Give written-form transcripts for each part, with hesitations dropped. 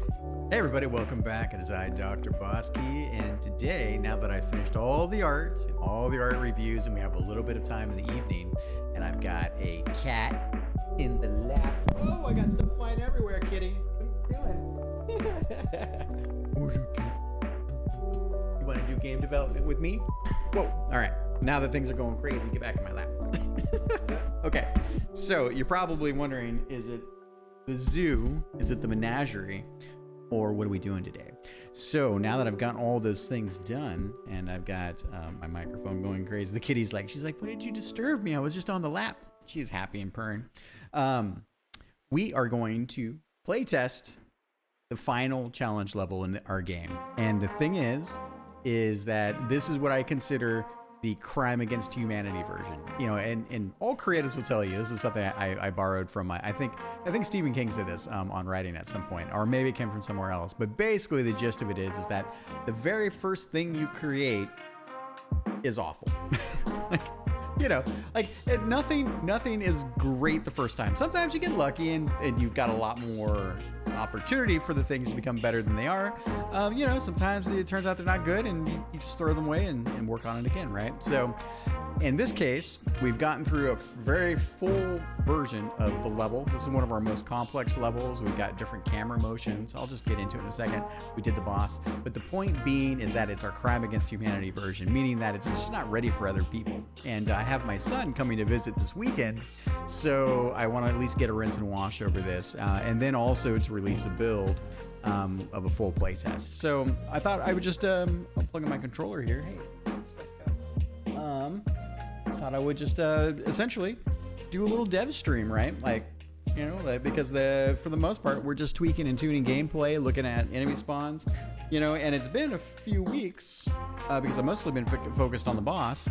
Hey everybody, welcome back. It is I, DrBossKey, and today, now that I've finished all the art and all the art reviews, and we have a little bit of time in the evening, and I've got a cat in the lap. Oh, I got stuff flying everywhere, kitty. What are you doing? You want to do game development with me? Whoa, all right. Now that things are going crazy, get back in my lap. Okay, so you're probably wondering, is it the zoo? Is it the menagerie? Or what are we doing today? So now that I've got all those things done and I've got my microphone going crazy, the kitty's like, she's like, why did you disturb me? I was just on the lap. She's happy and purring. We are going to play test the final challenge level in our game. And the thing is that this is what I consider the crime against humanity version, you know, and all creatives will tell you, this is something I borrowed from I think Stephen King said this on writing at some point, or maybe it came from somewhere else. But basically the gist of it is that the very first thing you create is awful. Like, you know, like nothing is great the first time. Sometimes you get lucky and you've got a lot more opportunity for the things to become better than they are. You know, sometimes it turns out they're not good and you just throw them away and work on it again, right? So in this case, we've gotten through a very full version of the level. This is one of our most complex levels. We've got different camera motions. I'll just get into it in a second. We did the boss. But the point being is that it's our crime against humanity version, meaning that it's just not ready for other people. And I have my son coming to visit this weekend, so I want to at least get a rinse and wash over this. And then also to release a build of a full playtest. So I thought I would just I'll plug in my controller here. Hey. Thought I would just essentially do a little dev stream, right? Like, you know, because for the most part, we're just tweaking and tuning gameplay, looking at enemy spawns, you know, and it's been a few weeks because I've mostly been focused on the boss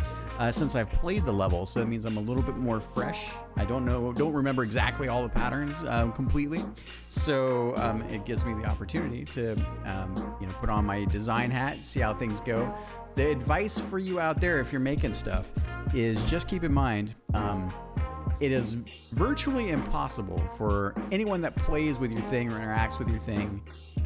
since I've played the level. So it means I'm a little bit more fresh. I don't remember exactly all the patterns completely. So it gives me the opportunity to, you know, put on my design hat, see how things go. The advice for you out there, if you're making stuff, is just keep in mind, it is virtually impossible for anyone that plays with your thing or interacts with your thing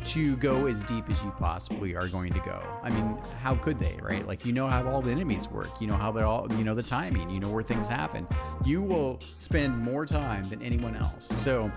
to go as deep as you possibly are going to go. I mean, how could they, right? Like, you know how all the enemies work, you know how they're all, you know the timing, you know where things happen. You will spend more time than anyone else. So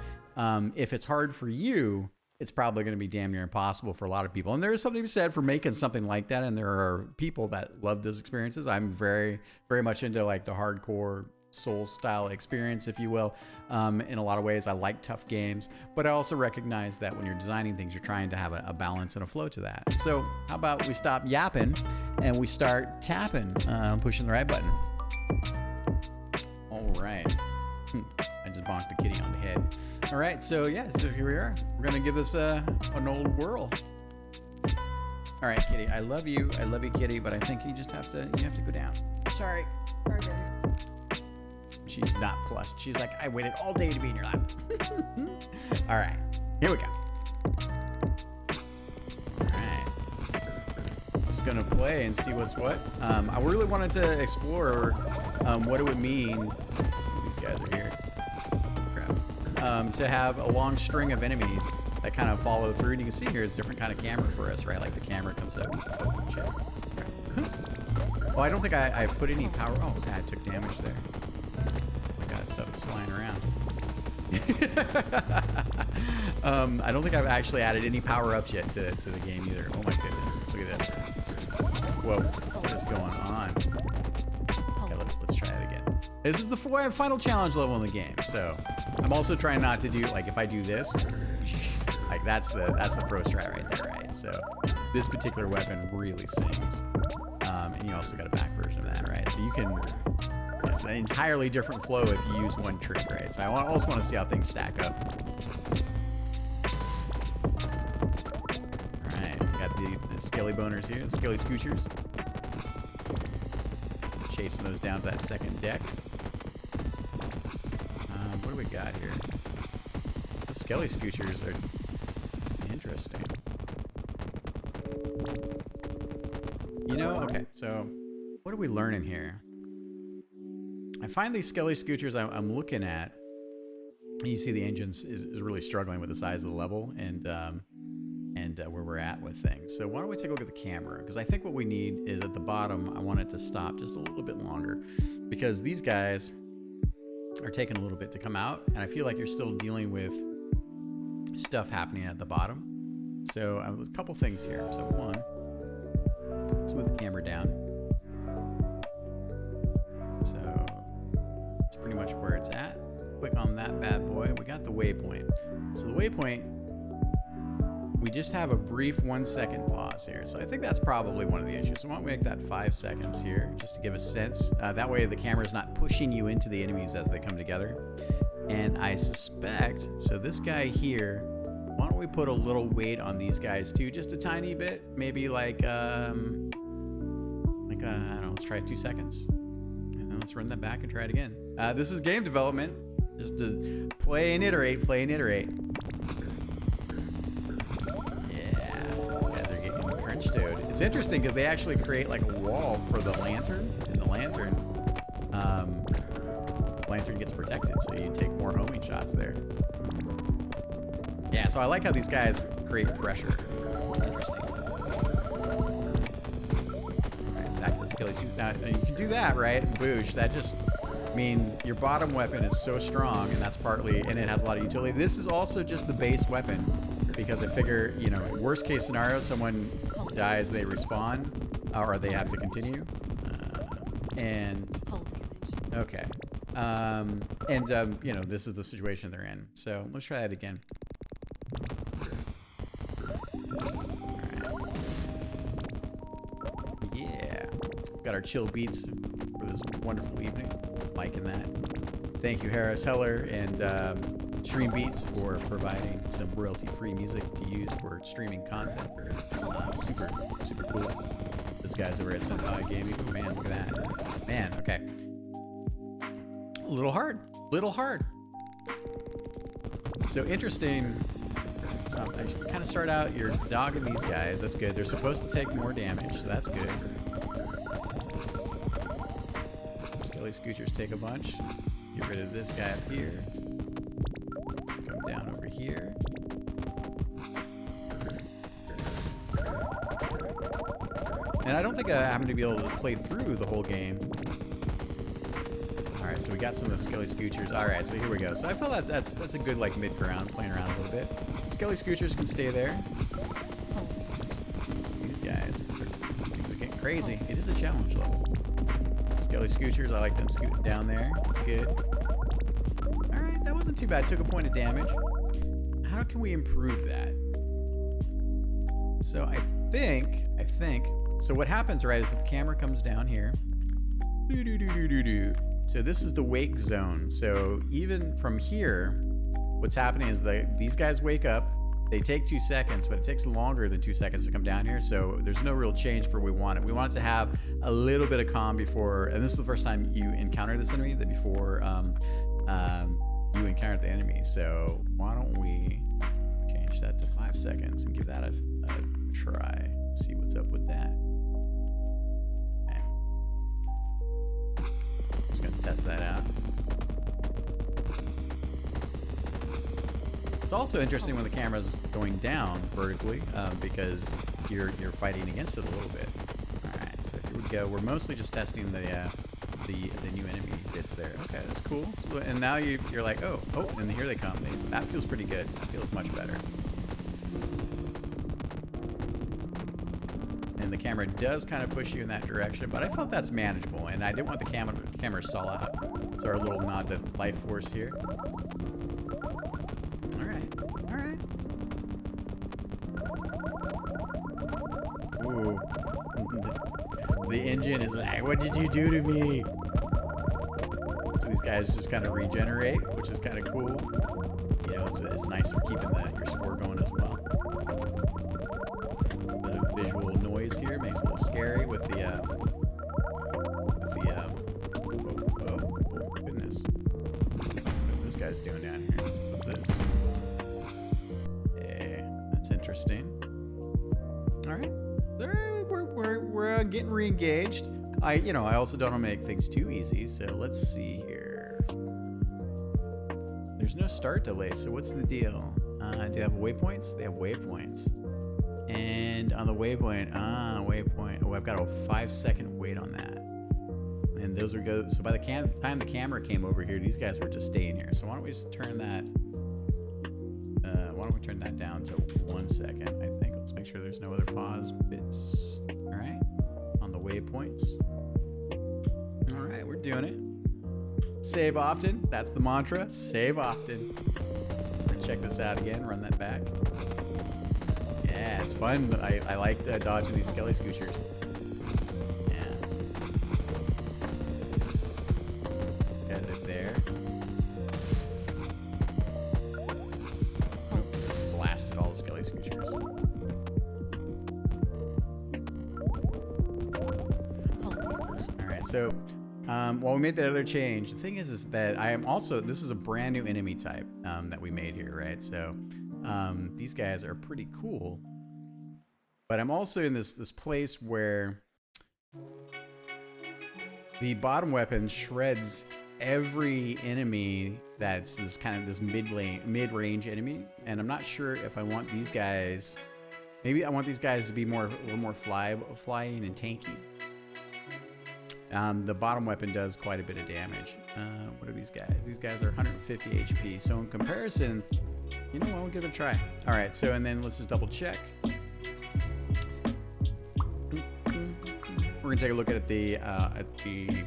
if it's hard for you, it's probably going to be damn near impossible for a lot of people. And there is something to be said for making something like that. And there are people that love those experiences. I'm very, very much into like the hardcore soul style experience, if you will. In a lot of ways, I like tough games, but I also recognize that when you're designing things, you're trying to have a balance and a flow to that. So how about we stop yapping and we start tapping, pushing the right button. All right. I just bonked the kitty on the head. All right, so yeah, so here we are. We're gonna give this an old whirl. All right, kitty, I love you, kitty, but I think you have to go down. Sorry, kitty. She's not plussed. She's like, I waited all day to be in your lap. All right, here we go. All right, I'm just gonna play and see what's what. I really wanted to explore what it would mean. These guys are here. Crap. To have a long string of enemies that kind of follow through. And you can see here it's a different kind of camera for us, right? Like the camera comes up. Oh, shit. Oh, I don't think I put any power. Oh, okay, I took damage there. Oh my God, stuff is flying around. I don't think I've actually added any power-ups yet to the game either. Oh my goodness, look at this. Whoa, what is going on? Okay, let's try it again. This is the final challenge level in the game, so I'm also trying not to do, like, if I do this, like that's the pro strat right there, right? So this particular weapon really sings, and you also got a back version of that, right? So you can, it's an entirely different flow if you use one trick, right? So I also want to see how things stack up. All right, we got the skelly boners here, the skelly scoochers. Chasing those down to that second deck. What do we got here? The skelly scoochers are interesting. You know, okay, so what are we learning here? I find these skelly scoochers I'm looking at, you see the engine is really struggling with the size of the level, and and where we're at with things. So why don't we take a look at the camera? Because I think what we need is at the bottom, I want it to stop just a little bit longer because these guys are taking a little bit to come out, and I feel like you're still dealing with stuff happening at the bottom. So a couple things here. So one, let's move the camera down. So it's pretty much where it's at. Click on that bad boy. We got the waypoint. So the waypoint, we just have a brief 1 second pause here. So I think that's probably one of the issues. So why don't we make that 5 seconds here, just to give a sense. That way the camera is not pushing you into the enemies as they come together. And I suspect, so this guy here, why don't we put a little weight on these guys too, just a tiny bit, maybe like I don't know, let's try 2 seconds. And then let's run that back and try it again. This is game development, just to play and iterate, play and iterate. It's interesting because they actually create like a wall for the lantern, and the lantern gets protected, so you take more homing shots there. Yeah, so I like how these guys create pressure. Interesting. Alright, back to the skilly suit. Now you can do that, right? Boosh. That just, I mean, your bottom weapon is so strong, and that's partly, and it has a lot of utility. This is also just the base weapon, because I figure, you know, worst case scenario, someone dies, they respawn, or they have to continue. Okay. You know, this is the situation they're in. So let's try that again. Alright. Yeah. Got our chill beats for this wonderful evening. Liking that. Thank you, Harris Heller and Stream Beats, for providing some royalty-free music to use for streaming content. Super cool. Those guys over at Senpai Gaming. Oh, man, look at that. Man, okay. A little hard. So interesting. So I kind of start out, you're dogging these guys. That's good. They're supposed to take more damage, so that's good. Skelly Scoochers take a bunch. Get rid of this guy up here. Come down over here. And I don't think I happen to be able to play through the whole game. Alright, so we got some of the Skelly Scoochers. Alright, so here we go. So I feel that that's a good like mid-ground, playing around a little bit. Skelly Scoochers can stay there. These guys, things are getting crazy. It is a challenge level. Skelly Scoochers, I like them scooting down there. It's good. Alright, that wasn't too bad. Took a point of damage. How can we improve that? So I think, so what happens, right, is that the camera comes down here. So this is the wake zone. So even from here, what's happening is these guys wake up. They take 2 seconds, but it takes longer than 2 seconds to come down here. So there's no real change for what we want. We want it to have a little bit of calm before, and this is the first time you encounter this enemy, that before you encounter the enemy. So why don't we change that to 5 seconds and give that a try. See what's up with that. Okay. Just gonna test that out. It's also interesting when the camera's going down vertically, because you're fighting against it a little bit. All right, so here we go. We're mostly just testing the new enemy bits there. Okay, that's cool. So, and now you're like, oh, and here they come. That feels pretty good. That feels much better. And the camera does kind of push you in that direction, but I felt that's manageable, and I didn't want the camera to stall out. So our little nod to life force here. All right. Ooh. The engine is like, what did you do to me? So these guys just kind of regenerate, which is kind of cool. You know, it's nice for keeping your score going as well. A bit of visual noise here makes it a little scary with the oh goodness. What this guy's doing down here? What's this? Hey, that's interesting. All right, we're getting re-engaged. I also don't want to make things too easy, so let's see here. There's no start delay, so what's the deal? Do they have waypoints? They have waypoints. And on the waypoint, waypoint. Oh, I've got a 5-second wait on that. And those are go. So by the time the camera came over here, these guys were just staying here. So why don't we just turn that? Why don't we turn that down to 1 second? I think. Let's make sure there's no other pause bits. All right. On the waypoints. All right, we're doing it. Save often. That's the mantra. Save often. We're gonna check this out again. Run that back. Yeah, it's fun. I like dodging these skelly scoochers. Yeah. These guys are there. Blasted all the skelly scoochers. Alright, so while we made that other change, the thing is that I am also, this is a brand new enemy type that we made here, right? So these guys are pretty cool, but I'm also in this place where the bottom weapon shreds every enemy that's this kind of this mid-range enemy, and I'm not sure if I want these guys. Maybe I want these guys to be a little more flying and tanky. The bottom weapon does quite a bit of damage. What are these guys? These guys are 150 HP. So in comparison, you know what? We'll give it a try. All right. So and then let's just double check. We're gonna take a look at the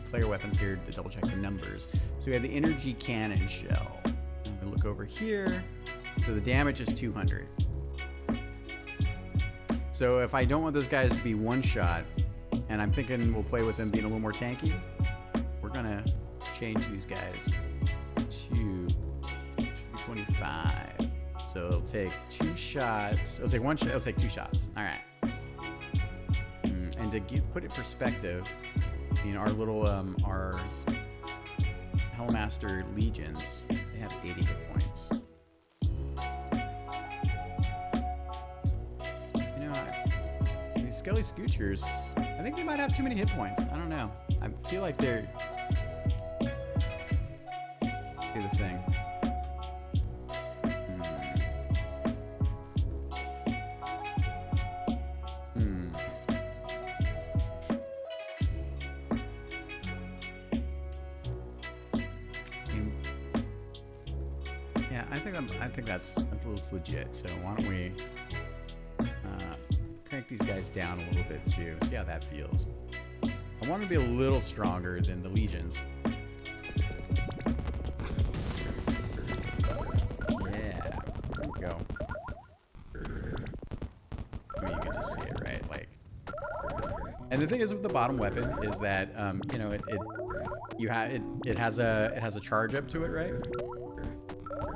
player weapons here to double check the numbers. So we have the energy cannon shell. And we look over here. So the damage is 200. So if I don't want those guys to be one shot, and I'm thinking we'll play with them being a little more tanky, we're gonna change these guys to 225. So it'll take 2 shots. It'll take 1 shot. It'll take 2 shots. All right. And to put it in perspective, you know, our little our Hellmaster Legions, they have 80 hit points. You know, these Skelly Scoochers, I think they might have too many hit points. I don't know. I feel like they're the thing. Yeah, I think that's legit. So why don't we crank these guys down a little bit too, see how that feels. I want to be a little stronger than the Legions. Yeah, there we go. I mean, you can just see it, right? Like, and the thing is with the bottom weapon is that you know it has a charge up to it, right?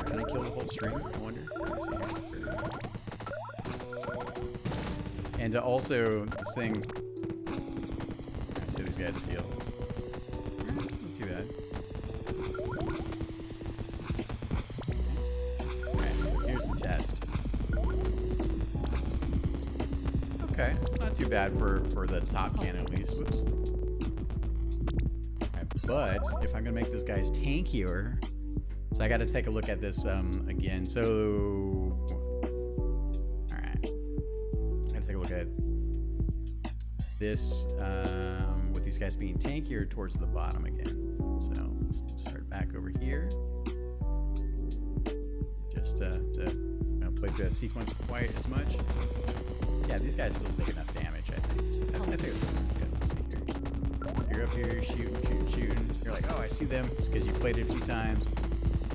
Can I kill the whole string? I wonder. Let's see here. And also this thing. Let's see how these guys feel. Not too bad. Alright, here's the test. Okay, it's not too bad for the top cannon at least. Whoops. Right, but if I'm gonna make this guy's tankier, so I got to take a look at this again. So, all right, I got to take a look at this with these guys being tankier towards the bottom again. So let's start back over here, just to play through that sequence quite as much. Yeah, these guys still take enough damage. I think. I think it's good. Let's see here. So you're up here shooting. You're like, oh, I see them. It's because you played it a few times.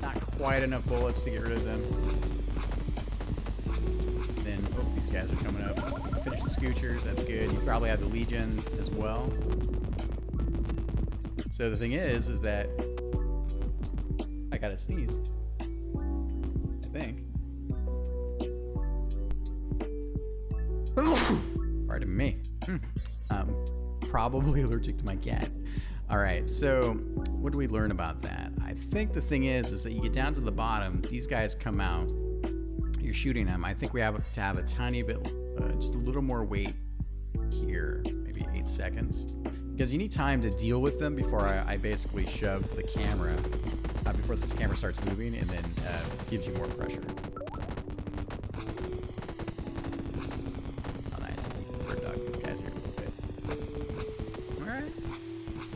Not quite enough bullets to get rid of them. Then, oh, these guys are coming up. Finish the Scoochers, that's good. You probably have the Legion as well. So the thing is that I gotta sneeze. I think. Pardon me. Probably allergic to my cat. All right, so what do we learn about that? I think the thing is that you get down to the bottom, these guys come out, you're shooting them. I think we have to have a tiny bit, just a little more weight here, maybe 8 seconds. Because you need time to deal with them before I basically shove the camera, before the camera starts moving and then gives you more pressure.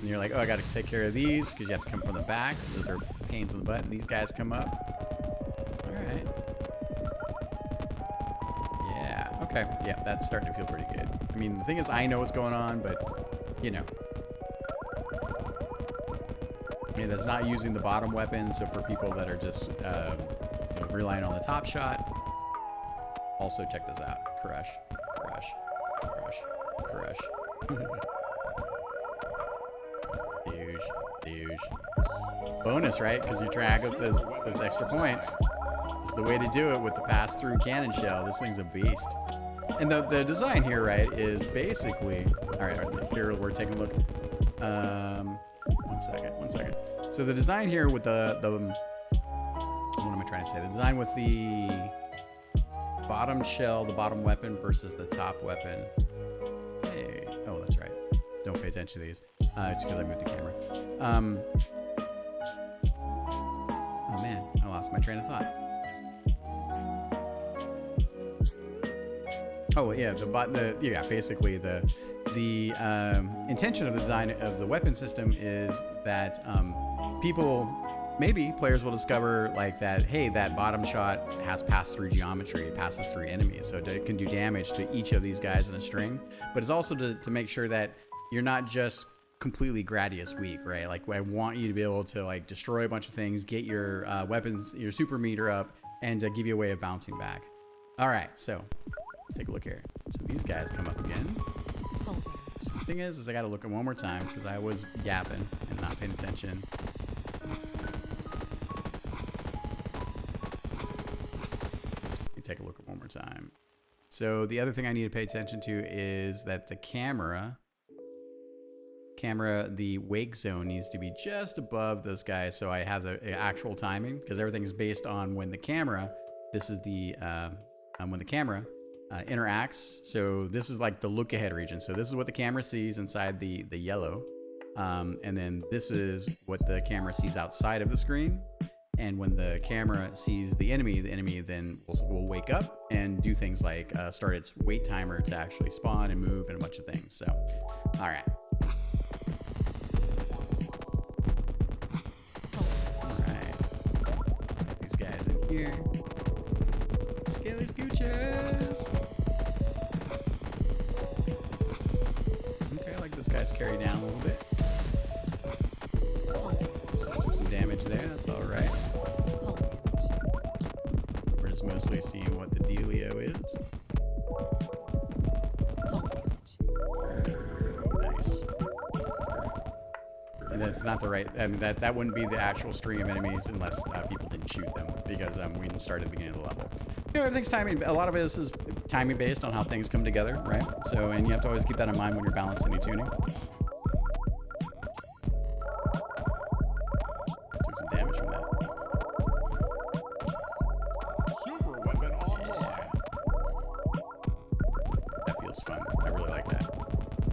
And you're like, oh, I got to take care of these because you have to come from the back. Those are pains in the butt. And these guys come up. All right. Yeah. Okay. Yeah, that's starting to feel pretty good. I mean, the thing is, I know what's going on, but, you know. I mean, that's not using the bottom weapon. So for people that are just you know, relying on the top shot. Also, check this out. Crush. Crush. Crush. Crush. Douche. Douche. Bonus, right? Because you track up those extra points. It's the way to do it with the pass-through cannon shell. This thing's a beast. And the design here, right, is basically... Alright, here we're taking a look. One second. So the design here with the what am I trying to say? The design with the bottom shell, the bottom weapon versus the top weapon. Hey, oh, that's right. Don't pay attention to these. It's because I moved the camera. Oh man, I lost my train of thought. Oh yeah, basically the intention of the design of the weapon system is that players will discover like that, hey, that bottom shot has pass-through geometry. It passes through enemies, so it can do damage to each of these guys in a string. But it's also to make sure that you're not just completely Gradius weak, right? Like, I want you to be able to like destroy a bunch of things, get your weapons, your super meter up, and give you a way of bouncing back. All right, so let's take a look here. So these guys come up again. The thing is I got to look at one more time because I was yapping and not paying attention. Take a look at one more time. So the other thing I need to pay attention to is that the camera, the wake zone needs to be just above those guys, so I have the actual timing, because everything is based on when the camera, this is the when the camera interacts. So this is like the look ahead region. So this is what the camera sees inside the yellow, and then this is what the camera sees outside of the screen. And when the camera sees the enemy then will wake up and do things like start its wait timer to actually spawn and move and a bunch of things. So, all right. All right. Get these guys in here. Scaly scooches. Okay, I like those guys carry down a little bit. Took some damage there, that's all right. We're just mostly seeing what the dealio is. Nice. And that's not the right, I mean, that wouldn't be the actual string of enemies unless people didn't shoot them, because we didn't start at the beginning of the level. You know, everything's timing. A lot of it is timing based on how things come together, right? So, and you have to always keep that in mind when you're balancing your tuning. Took some damage from that. Super weapon online. That feels fun. I really like that.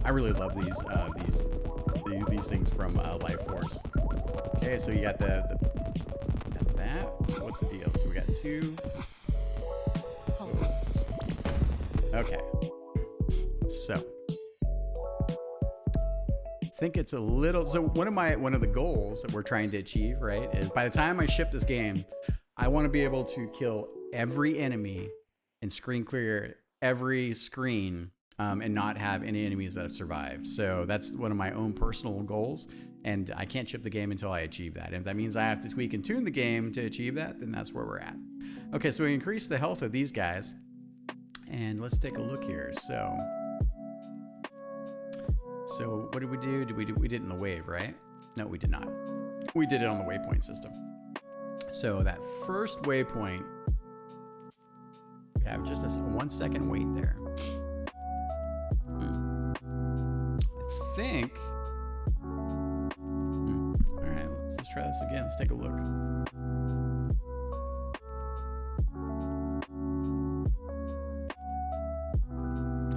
I really love these things from Life Force. Okay, so you got got that. So what's the deal? So we got two. Okay. So I think it's a little. So one of the goals that we're trying to achieve, right, is by the time I ship this game, I want to be able to kill every enemy and screen clear every screen. And not have any enemies that have survived. So that's one of my own personal goals, and I can't ship the game until I achieve that. And if that means I have to tweak and tune the game to achieve that, then that's where we're at. Okay, so we increase the health of these guys, and let's take a look here. So what did we do? We did it in the wave, right? No, we did not. We did it on the waypoint system. So that first waypoint, we have just a 1 second wait there. I think. All right, let's try this again. Let's take a look.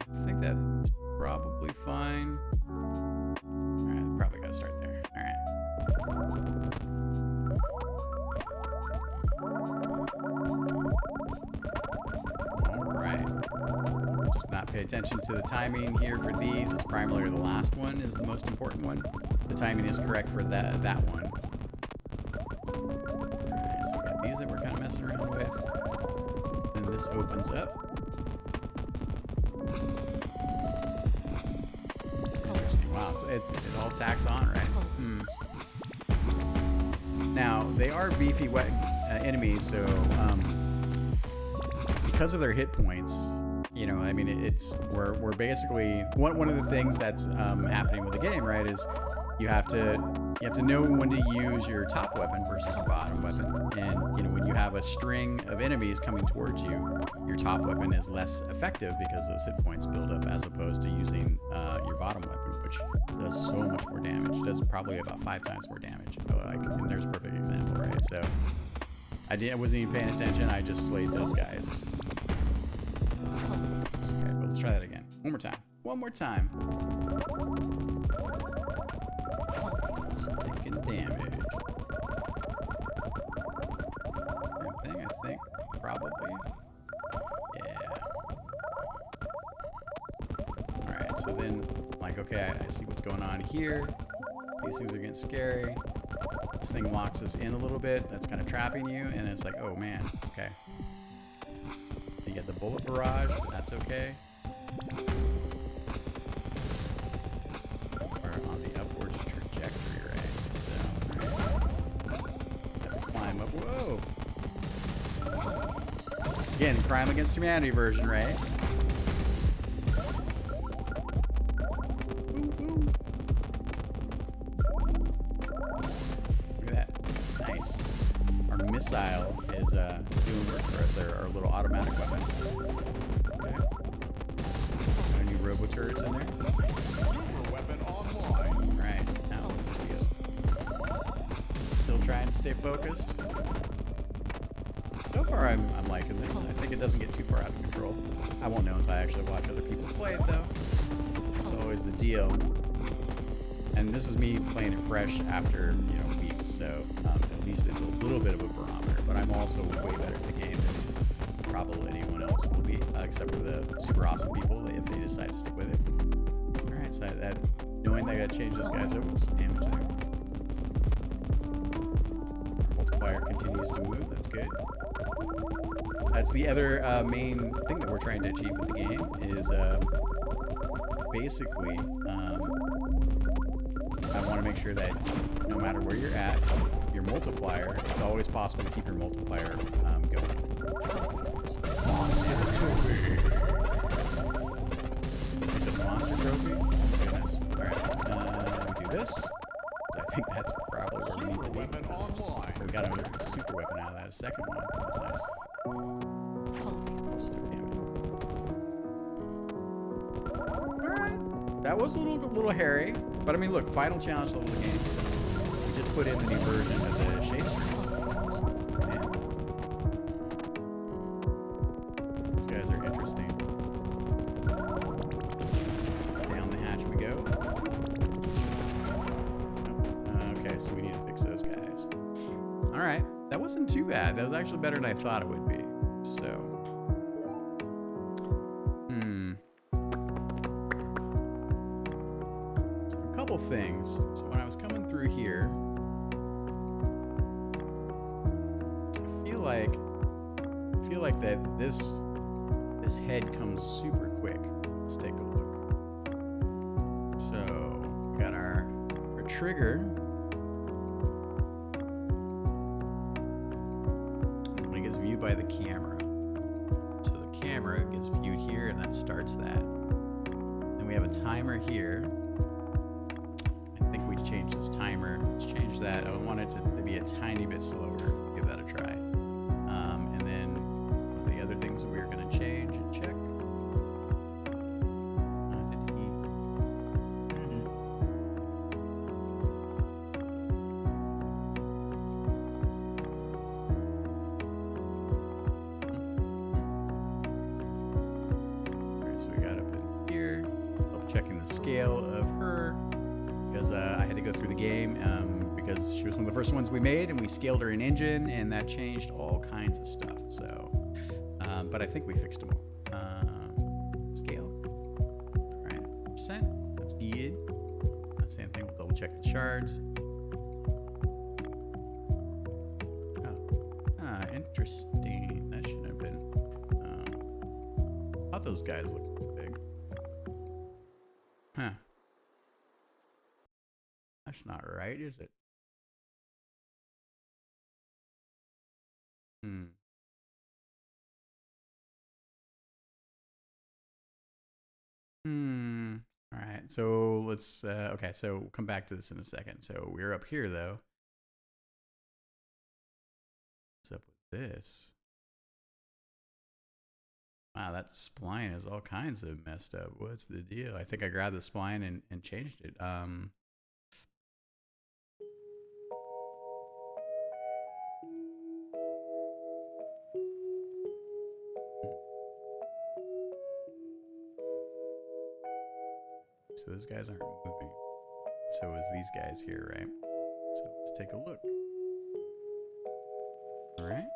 I think that's probably fine. All right, probably got to start there. All right. Just not pay attention to the timing here for these. It's primarily the last one is the most important one. the timing is correct for that one. Alright, so we got these that we're kind of messing around with. And this opens up. It's interesting. Wow, it all tacks on, right? Now, they are beefy enemies, so because of their hit points, you know, I mean, we're basically one of the things that's happening with the game, right? Is you have to know when to use your top weapon versus your bottom weapon, and you know, when you have a string of enemies coming towards you, your top weapon is less effective because those hit points build up, as opposed to using your bottom weapon, which does so much more damage. It does probably about 5 times more damage. And there's a perfect example, right? So I wasn't even paying attention. I just slayed those guys. Okay, but let's try that again. One more time. One more time. Taking damage. Same thing, I think. Probably. Yeah. Alright, so then, like, okay, I see what's going on here. These things are getting scary. This thing locks us in a little bit. That's kind of trapping you, and it's like, oh man, okay. You get the bullet barrage, but that's okay. We're on the upwards trajectory, right? So, right. Climb up. Whoa! Again, Crime Against Humanity version, right? Missile is doing work for us. They're our little automatic weapon. Okay. Got any robo turrets in there? Nice. Super weapon online. Alright, now what's the deal? Still trying to stay focused. So far I'm liking this. I think it doesn't get too far out of control. I won't know until I actually watch other people play it though. That's always the deal. And this is me playing it fresh after, you know, weeks, so at least it's a little bit of a barometer, but I'm also way better at the game than probably anyone else will be, except for the super awesome people if they decide to stick with it. Alright, so knowing that I gotta change those guys over, damage there. Multiplier continues to move, that's good. That's the other main thing that we're trying to achieve with the game, is basically, I want to make sure that no matter where you're at, your multiplier, it's always possible to keep your multiplier going. Monster trophy. The monster trophy? Oh, goodness. Alright, we do this. So I think that's probably where we need to be. We got a super weapon out of that, a second one. That's nice. That was a little hairy, but I mean, look, final challenge level of the game. We just put in the new version of the shade streaks. Man. These guys are interesting. Down the hatch we go. Okay, so we need to fix those guys. All right, that wasn't too bad. That was actually better than I thought it would be. So. Things. So when I was coming through here, I feel like that this head comes super quick. Let's take a look. So we got our trigger. When it gets viewed by the camera. So the camera gets viewed here, and that starts that. Then we have a timer here. Change this timer. Let's change that. I want it to be a tiny bit slower. Give that a try. And then the other things that we're going to change and check. Alright, so we got up in here. Double checking the scale of her. Because I had to go through the game because she was one of the first ones we made, and we scaled her in engine, and that changed all kinds of stuff. So, but I think we fixed them all. Scale. All right, percent. That's good. Same thing with the check the shards. Interesting. That shouldn't have been. I thought those guys looked big. Huh. That's not right, is it? All right. So let's. Okay. So we'll come back to this in a second. So we're up here though. What's up with this? Wow, that spline is all kinds of messed up. What's the deal? I think I grabbed the spline and changed it. So those guys aren't moving. So is these guys here, right? So let's take a look. All right.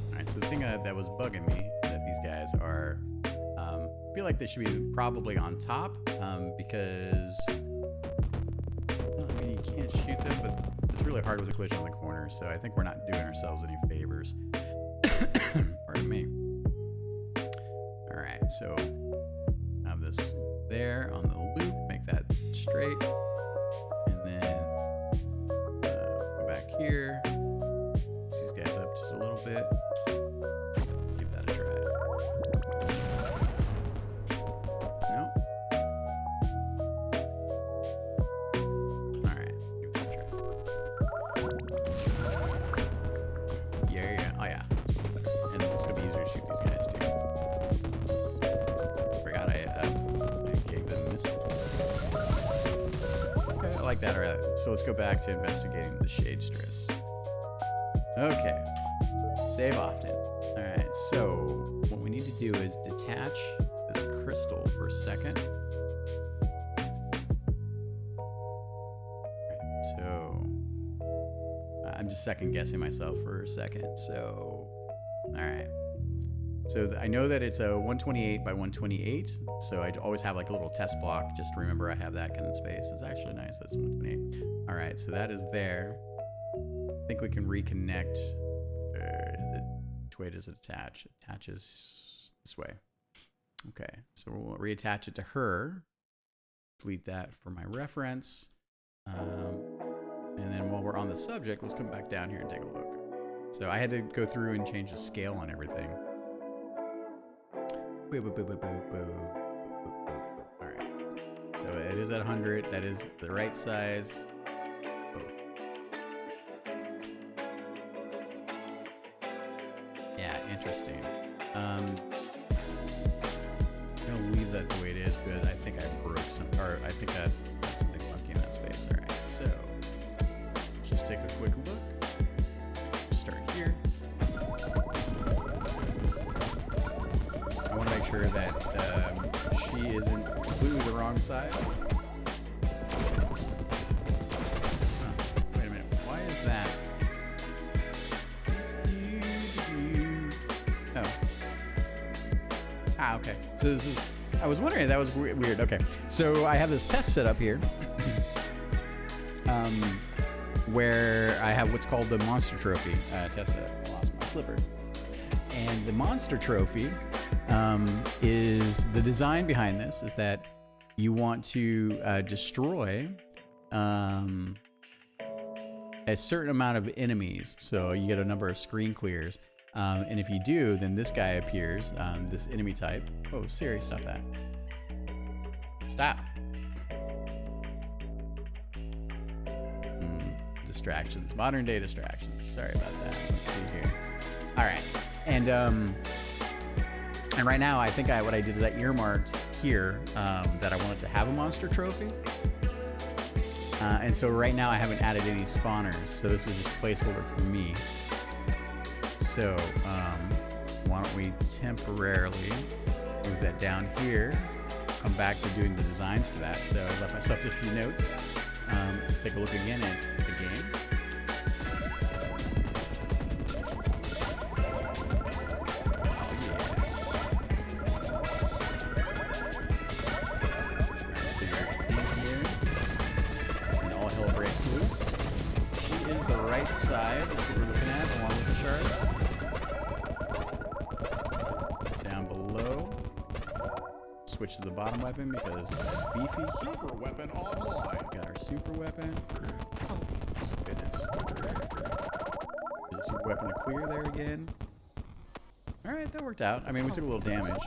All right, so the thing that was bugging me is that these guys are, I feel like they should be probably on top because, well, I mean, you can't shoot them, but it's really hard with a glitch on the corner. So I think we're not doing ourselves any favors. Pardon me. All right, so have this there on the loop, make that straight, and then go back here, push these guys up just a little bit, give that a try. No. All right, give that a try. Yeah. Oh yeah, that's better. And it's gonna be easier to shoot these guys too. Forgot I gave them missiles. Okay, I like that. All right, so let's go back to investigating the shade stress. Okay, save often. All right, so what we need to do is detach this crystal for a second. All right, so I'm just second guessing myself for a second. So, all right. So I know that it's a 128 by 128. So I always have like a little test block just to remember I have that kind of space. It's actually nice. That's 128. All right, so that is there. I think we can reconnect. Which way does it attach? It attaches this way. Okay, so we'll reattach it to her. Delete that for my reference. And then while we're on the subject, let's come back down here and take a look. So I had to go through and change the scale on everything. All right, so it is at 100. That is the right size. Yeah, interesting. I'm gonna leave that the way it is, but I think I broke some, or I think I got something funky in that space. All right, so just take a quick look. Start here. I want to make sure that she isn't completely the wrong size. Wait a minute, why is that? Oh. Okay. So this is, I was wondering, that was weird. Okay. So I have this test set up here where I have what's called the monster trophy test set. I lost my slipper. And the monster trophy is the design behind this is that you want to destroy a certain amount of enemies. So you get a number of screen clears. And if you do, then this guy appears, this enemy type. Oh, Siri, stop that. Stop. Distractions, modern day distractions. Sorry about that. Let's see here. All right. And right now, I think what I did is I earmarked here that I wanted to have a monster trophy. And so right now I haven't added any spawners. So this is just a placeholder for me. So why don't we temporarily move that down here, come back to doing the designs for that. So I left myself a few notes. Let's take a look again at the game. Oh size. That's what we're looking at, along with the shards. Down below. Switch to the bottom weapon because it's beefy. Super weapon online. Got our super weapon. Goodness. There's a super weapon to clear there again. Alright, that worked out. I mean, we took a little damage.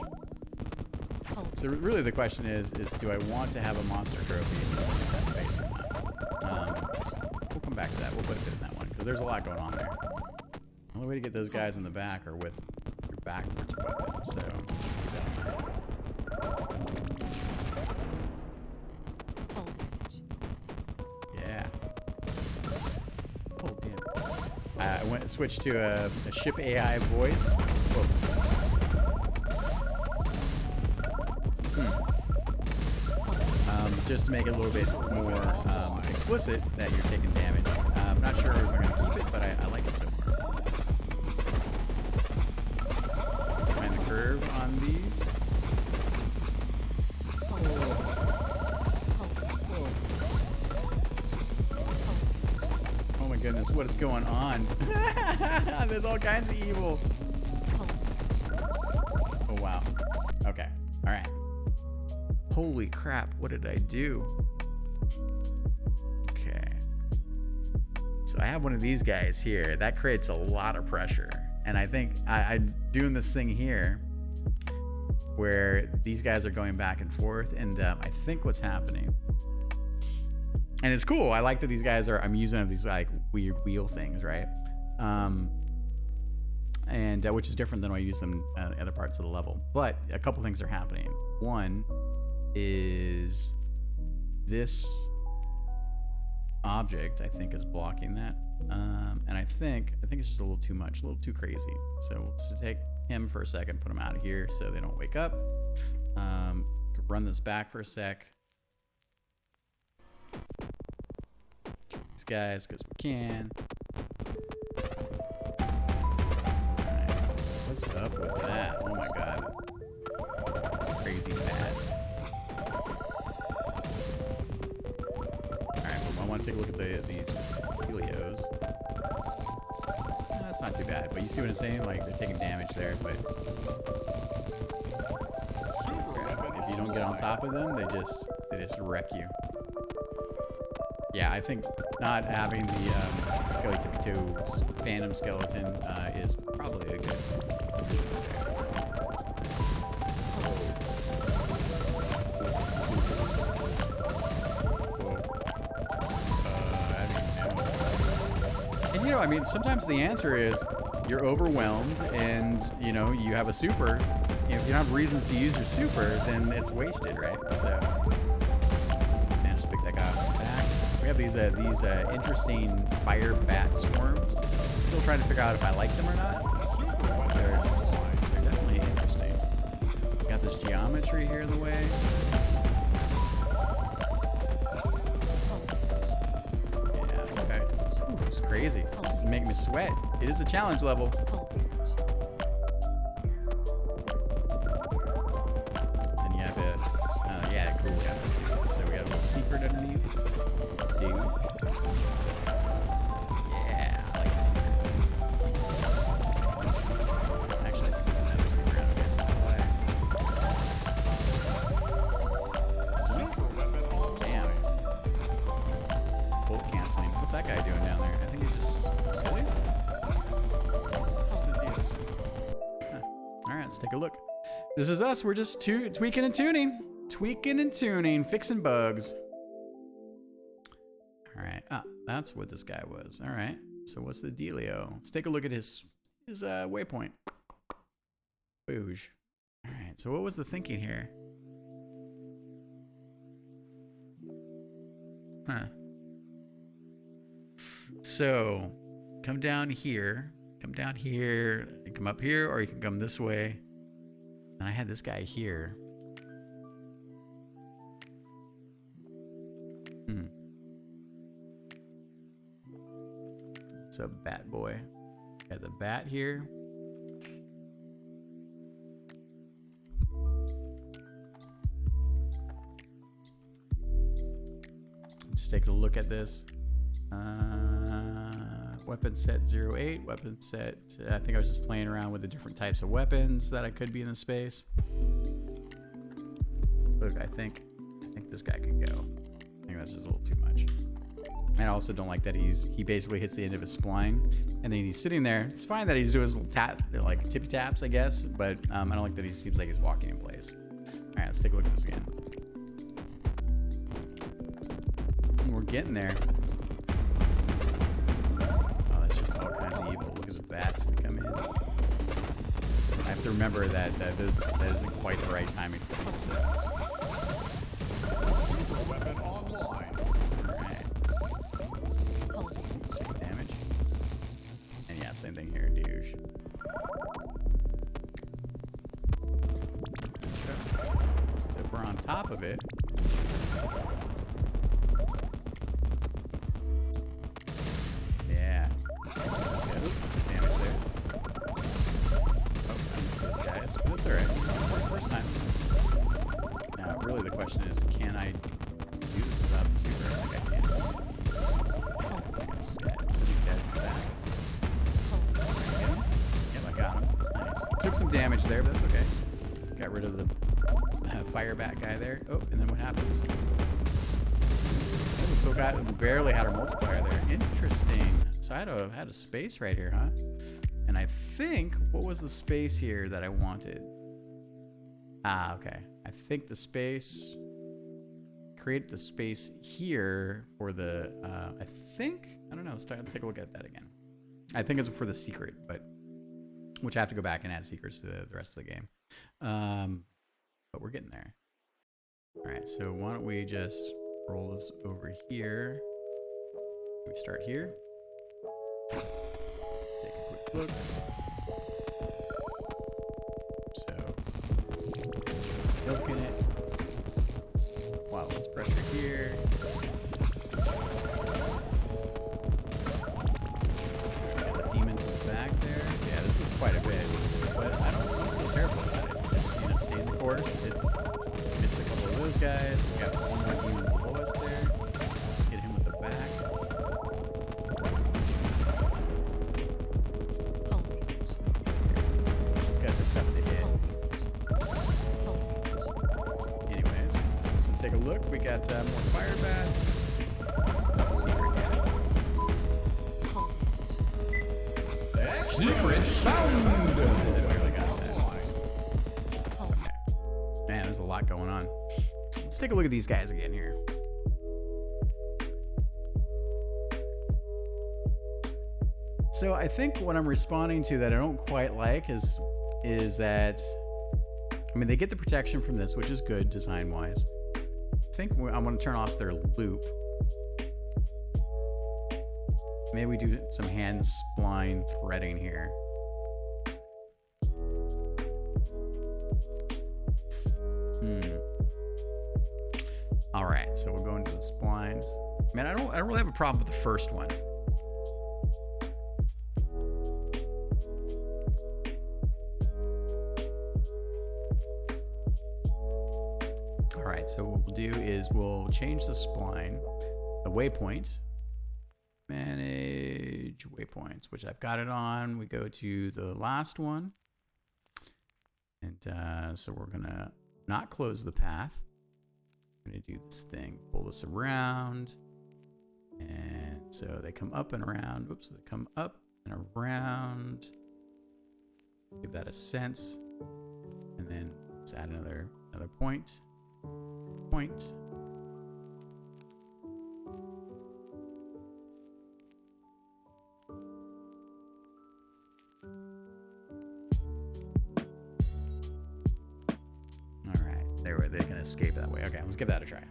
So really the question is do I want to have a monster trophy in that space or not? We'll come back to that. We'll put a bit in that one because there's a lot going on there. The only way to get those guys in the back are with your backwards weapon. So yeah. Oh damn. I switched to a ship AI voice. Whoa. Just to make it a little bit more explicit that you're taking damage. I'm not sure if we're going to keep it, but I like it so far. Find the curve on these. Oh my goodness, what is going on? There's all kinds of evil. Oh wow. Okay. All right. Holy crap, what did I do? Okay. So I have one of these guys here. That creates a lot of pressure. And I think I'm doing this thing here where these guys are going back and forth. And I think what's happening, and it's cool. I like that these guys are, I'm using these like weird wheel things, right? And which is different than when I use them in other parts of the level. But a couple things are happening. One is this object, I think, is blocking that. And I think it's just a little too much, a little too crazy. So we'll just take him for a second, put him out of here so they don't wake up. Could run this back for a sec. These guys, because we can. Alright, what's up with that? Oh my god. Those crazy bats. I want to take a look at these helios. That's not too bad, but you see what I'm saying? Like, they're taking damage there, but if you don't get on top of them, they just wreck you. Yeah, I think not having the Skelly Tippy Toes Phantom Skeleton is probably a good. You know, I mean, sometimes the answer is you're overwhelmed and, you know, you have a super. You know, if you don't have reasons to use your super, then it's wasted, right? So, man, just pick that guy off the back. We have these interesting fire bat swarms. Still trying to figure out if I like them or not. They're definitely interesting. Got this geometry here in the way. It's crazy. This is making me sweat. It is a challenge level. And you have a, yeah, cool. We got this dude. So we got a little secret underneath. Dude. Yeah, I like this secret. Actually, I think there's another secret on this side. Damn. Bolt canceling. What's that guy doing down there? I think he's just sitting. All right, let's take a look. This is us. We're just tweaking and tuning. Tweaking and tuning. Fixing bugs. All right. Ah, that's what this guy was. All right. So what's the dealio? Let's take a look at his waypoint. Booge. All right. So what was the thinking here? Huh. So come down here, and come up here, or you can come this way. And I had this guy here. What's up, bat boy? Got the bat here. Just taking a look at this. weapon set 08, weapon set, I think I was just playing around with the different types of weapons that I could be in the space. Look, I think this guy could go. I think that's just a little too much. And I also don't like that he basically hits the end of his spline and then he's sitting there. It's fine that he's doing his little tap, like tippy taps, I guess, but I don't like that he seems like he's walking in place. All right, let's take a look at this again. We're getting there. Oh, that's just all kinds of evil. Look at the bats that come in. I have to remember that that isn't quite the right timing for this. Super weapon online. Alright. Damage. And yeah, same thing here, douche. So if we're on top of it. Yeah. Damage there. Oh, I missed those guys. But that's alright. First time. Now, really the question is, can I do this without the super? I think I can. Just got some of these guys in the back. Yep, I got him. Nice. Took some damage there, but that's okay. Got rid of the fire bat guy there. Oh, and then what happens? Oh, we still barely had our multiplier there. Interesting. So I had a space right here, huh? And I think, what was the space here that I wanted? Ah, okay. I think the space, create the space here for the, I don't know, let's take a look at that again. I think it's for the secret, but, which I have to go back and add secrets to the rest of the game. But we're getting there. All right, so why don't we just roll this over here. We start here. Take a quick look. So, poking it. Wow, let's pressure here. Got the demons in the back there. Yeah, this is quite a bit, but I don't feel terrible about it. Just, stay in the course. Missed a couple of those guys. We got one more demon below us there. Hit him with the back. Those guys are tough to hit. Anyways, so take a look. We got more fire bats. Secret guy. Secret found. Man, there's a lot going on. Let's take a look at these guys again here. So I think what I'm responding to that I don't quite like is that, I mean, they get the protection from this, which is good design-wise. I think I want to turn off their loop. Maybe we do some hand spline threading here. All right, so we'll go into the splines. Man, I don't really have a problem with the first one. All right, so what we'll do is we'll change the spline, the waypoint, manage waypoints, which I've got it on. We go to the last one. And so we're gonna not close the path. I'm gonna do this thing, pull this around. And so they come up and around. Oops, they come up and around. Give that a sense. And then let's add another point. Point. They can escape that way. Okay, let's give that a try.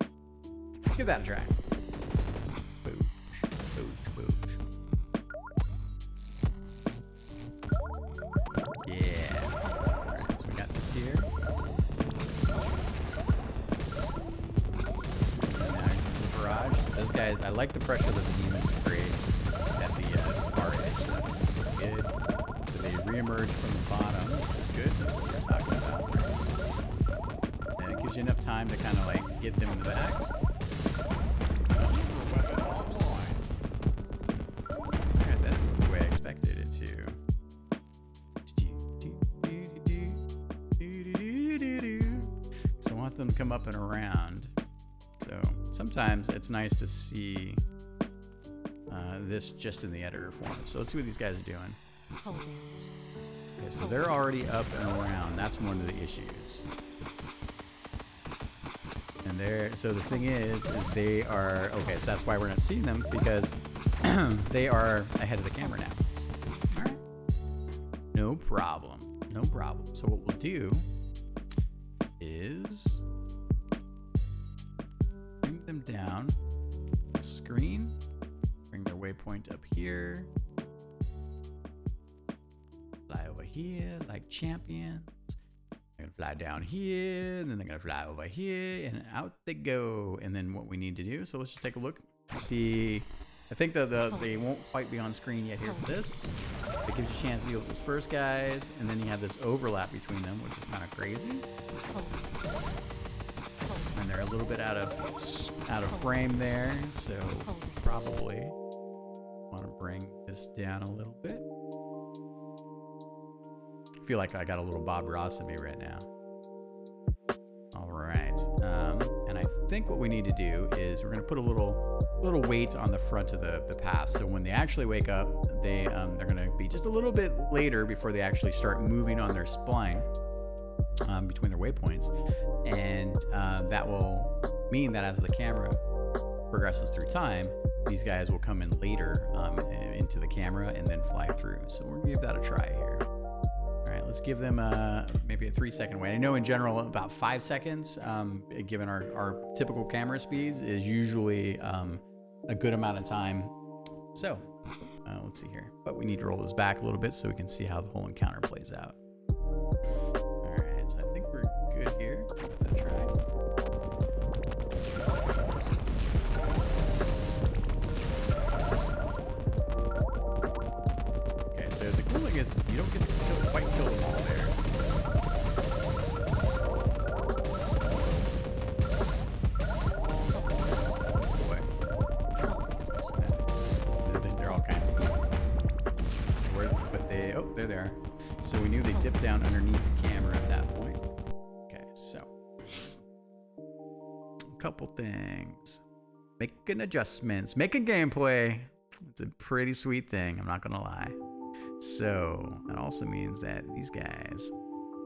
Give that a try. Boosh, boosh, boosh. Yeah. Alright, so we got this here. So now here's the barrage. Those guys, I like the pressure that the demons create at the far edge. So that's good. So they re-emerge from the bottom, which is good. That's what we're talking about. Gives you enough time to kind of like get them in the back. Alright, them come up and around. So sometimes it's nice to see this just in the editor form. So let's see what these guys are doing. Okay, so they're already up and around. That's one of the issues. And so the thing is they are, okay, so that's why we're not seeing them, because they are ahead of the camera now. All right. No problem. No problem. So what we'll do is bring them down screen, bring their waypoint up here, fly over here like champions. They're gonna fly down here, and then they're gonna fly over here, and out they go. And then what we need to do, so let's just take a look, see. I think that they won't quite be on screen yet here for this. It gives you a chance to deal with those first guys, and then you have this overlap between them, which is kind of crazy. And they're a little bit out of frame there, so probably want to bring this down a little bit. I feel like I got a little Bob Ross in me right now. All right, and I think what we need to do is we're going to put a little weight on the front of the path, so when they actually wake up, they're going to be just a little bit later before they actually start moving on their spline between their waypoints, and that will mean that as the camera progresses through time, these guys will come in later into the camera and then fly through. So we're gonna give that a try here. All right, let's give them maybe a 3-second wait. I know in general about 5 seconds, given our typical camera speeds, is usually a good amount of time. So let's see here, but we need to roll this back a little bit so we can see how the whole encounter plays out. All right, so I think we're good here. Give that a try. So the cool thing is you don't get to quite kill them all there. Boy. They're all kinds of cool. But there they are. So we knew they dipped down underneath the camera at that point. Okay, so a couple things. Making adjustments, making gameplay. It's a pretty sweet thing, I'm not gonna lie. So that also means that these guys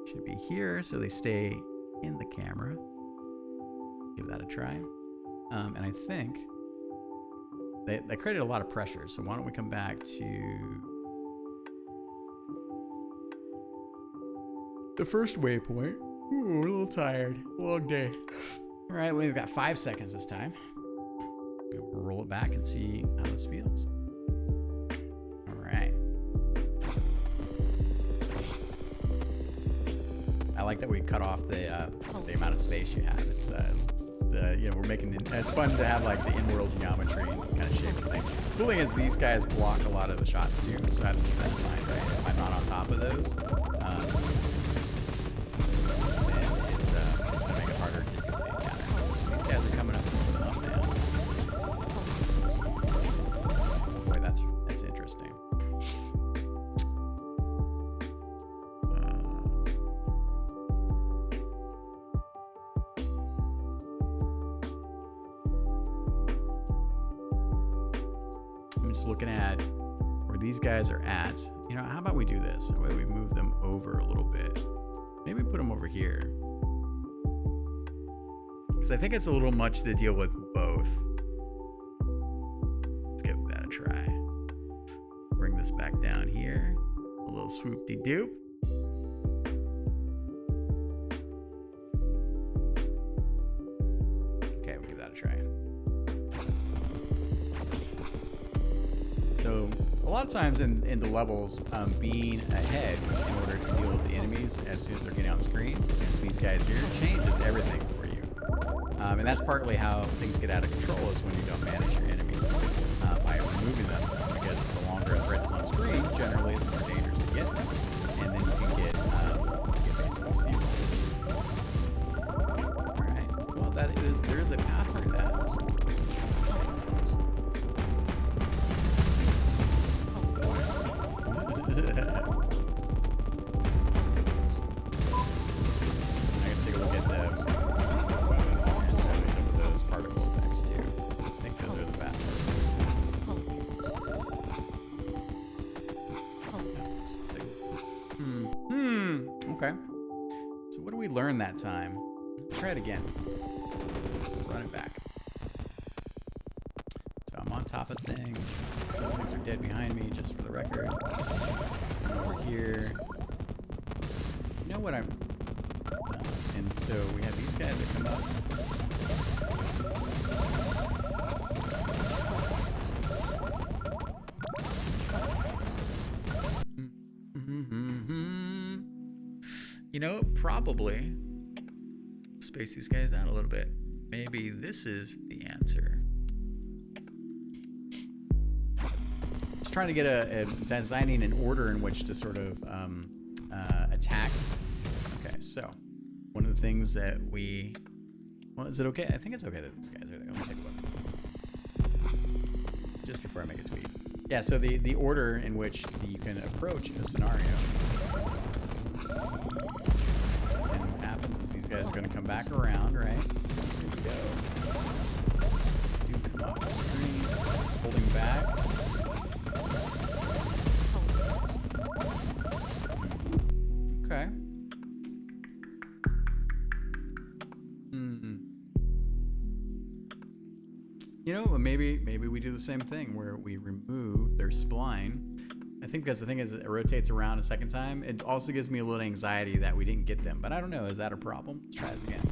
should be here so they stay in the camera. Give that a try. And I think they created a lot of pressure. So why don't we come back to the first waypoint. Ooh, we're a little tired. Long day. All right, we've got 5 seconds this time. We'll roll it back and see how this feels. All right. I like that we cut off the amount of space you have. It's we're making it's fun to have like the in-world geometry kind of shape and thing. The cool thing is these guys block a lot of the shots too, so I have to keep that in mind, right? If I'm not on top of those, then it's gonna make it harder to do the encounter. So these guys are coming up now. Boy, that's interesting. Looking at where these guys are at, how about we do this? That way we move them over a little bit. Maybe put them over here, because I think it's a little much to deal with both. Let's give that a try. Bring this back down here. A little swoop-de-doop. Okay, we'll give that a try. So a lot of times in the levels, being ahead in order to deal with the enemies as soon as they're getting on screen against these guys here changes everything for you. And that's partly how things get out of control, is when you don't manage your enemies by removing them, because the longer a threat is on screen, generally the more dangerous it gets, and then you can get basically steamrolled. All right. Well, there is a path through that. So what did we learn that time? Try it again. Run it back. So I'm on top of things. Those things are dead behind me, just for the record. Over here. You know what I'm... and so we have these guys that come up. You know, probably space these guys out a little bit. Maybe this is the answer. Just trying to get a designing an order in which to sort of attack. Okay, so one of the things that we... well, is it okay? I think it's okay that these guys are there. Let me take a look. Just before I make a tweet. Yeah, so the order in which you can approach a scenario. And what happens is these guys are going to come back around, right? Here we go. Do come off the screen. Holding back. Okay. You know, maybe we do the same thing where we remove their spline. I think because the thing is, it rotates around a second time. It also gives me a little anxiety that we didn't get them, but I don't know. Is that a problem? Let's try this again.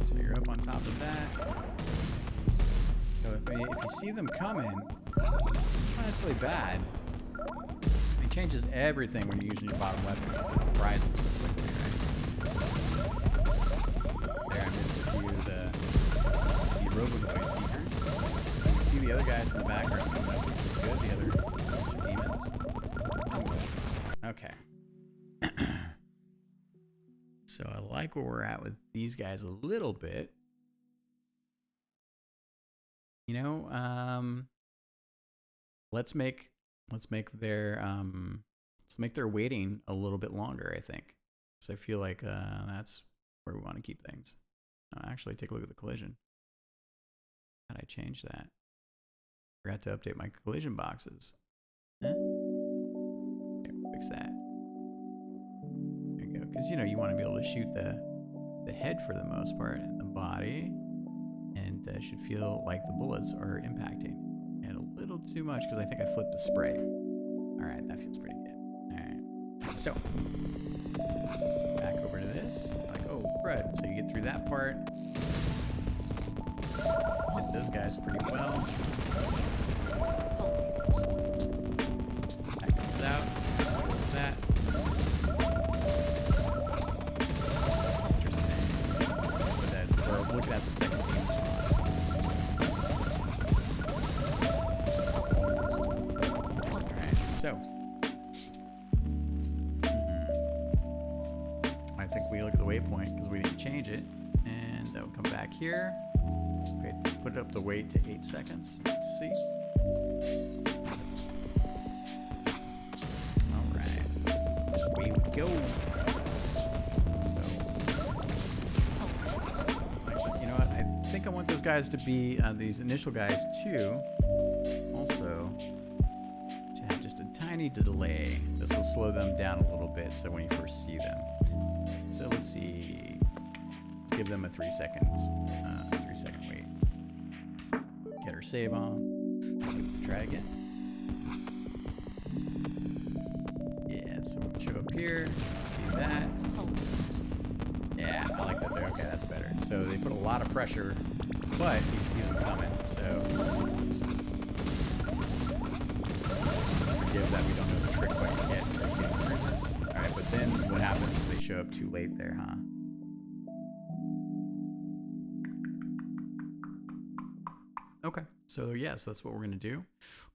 So you're up on top of that. So if you see them coming, it's not necessarily bad. It changes everything when you're using your bottom weapon because it fries them so quickly, right? There, I missed a few of the roboid seekers. So you see the other guys in the background coming up, which is good. The other monster demons. Okay. So I like where we're at with these guys a little bit. You know, let's make their waiting a little bit longer, I think. So I feel like that's where we want to keep things. Actually, take a look at the collision. How did I change that? Forgot to update my collision boxes. Huh? Okay, we'll fix that. There you go. Because, you know, you want to be able to shoot the head for the most part, and the body, and should feel like the bullets are impacting. And a little too much because I think I flipped the spray. All right, that feels pretty good. All right. So, back over to this. Like, oh, crud. So you get through that part. Hit those guys pretty well. That comes out. That. Interesting. We're looking at the second game spots. Alright, so. I think we look at the waypoint because we didn't change it. And we'll come back here. Okay, put up the wait to 8 seconds. Let's see. Alright. Away we go. So, you know what? I think I want those guys to be, these initial guys too, also to have just a tiny delay. This will slow them down a little bit so when you first see them. So let's see. Let's give them a 3 seconds. 3 second wait. Get our save on. Let's try again. Yeah, so we'll show up here. See that? Yeah, I like that there. Okay, that's better. So they put a lot of pressure, but you see them coming. So forgive that we don't know the trick quite yet until we get through this. All right, but then what happens is they show up too late there, huh? Okay, so yeah, so that's what we're gonna do.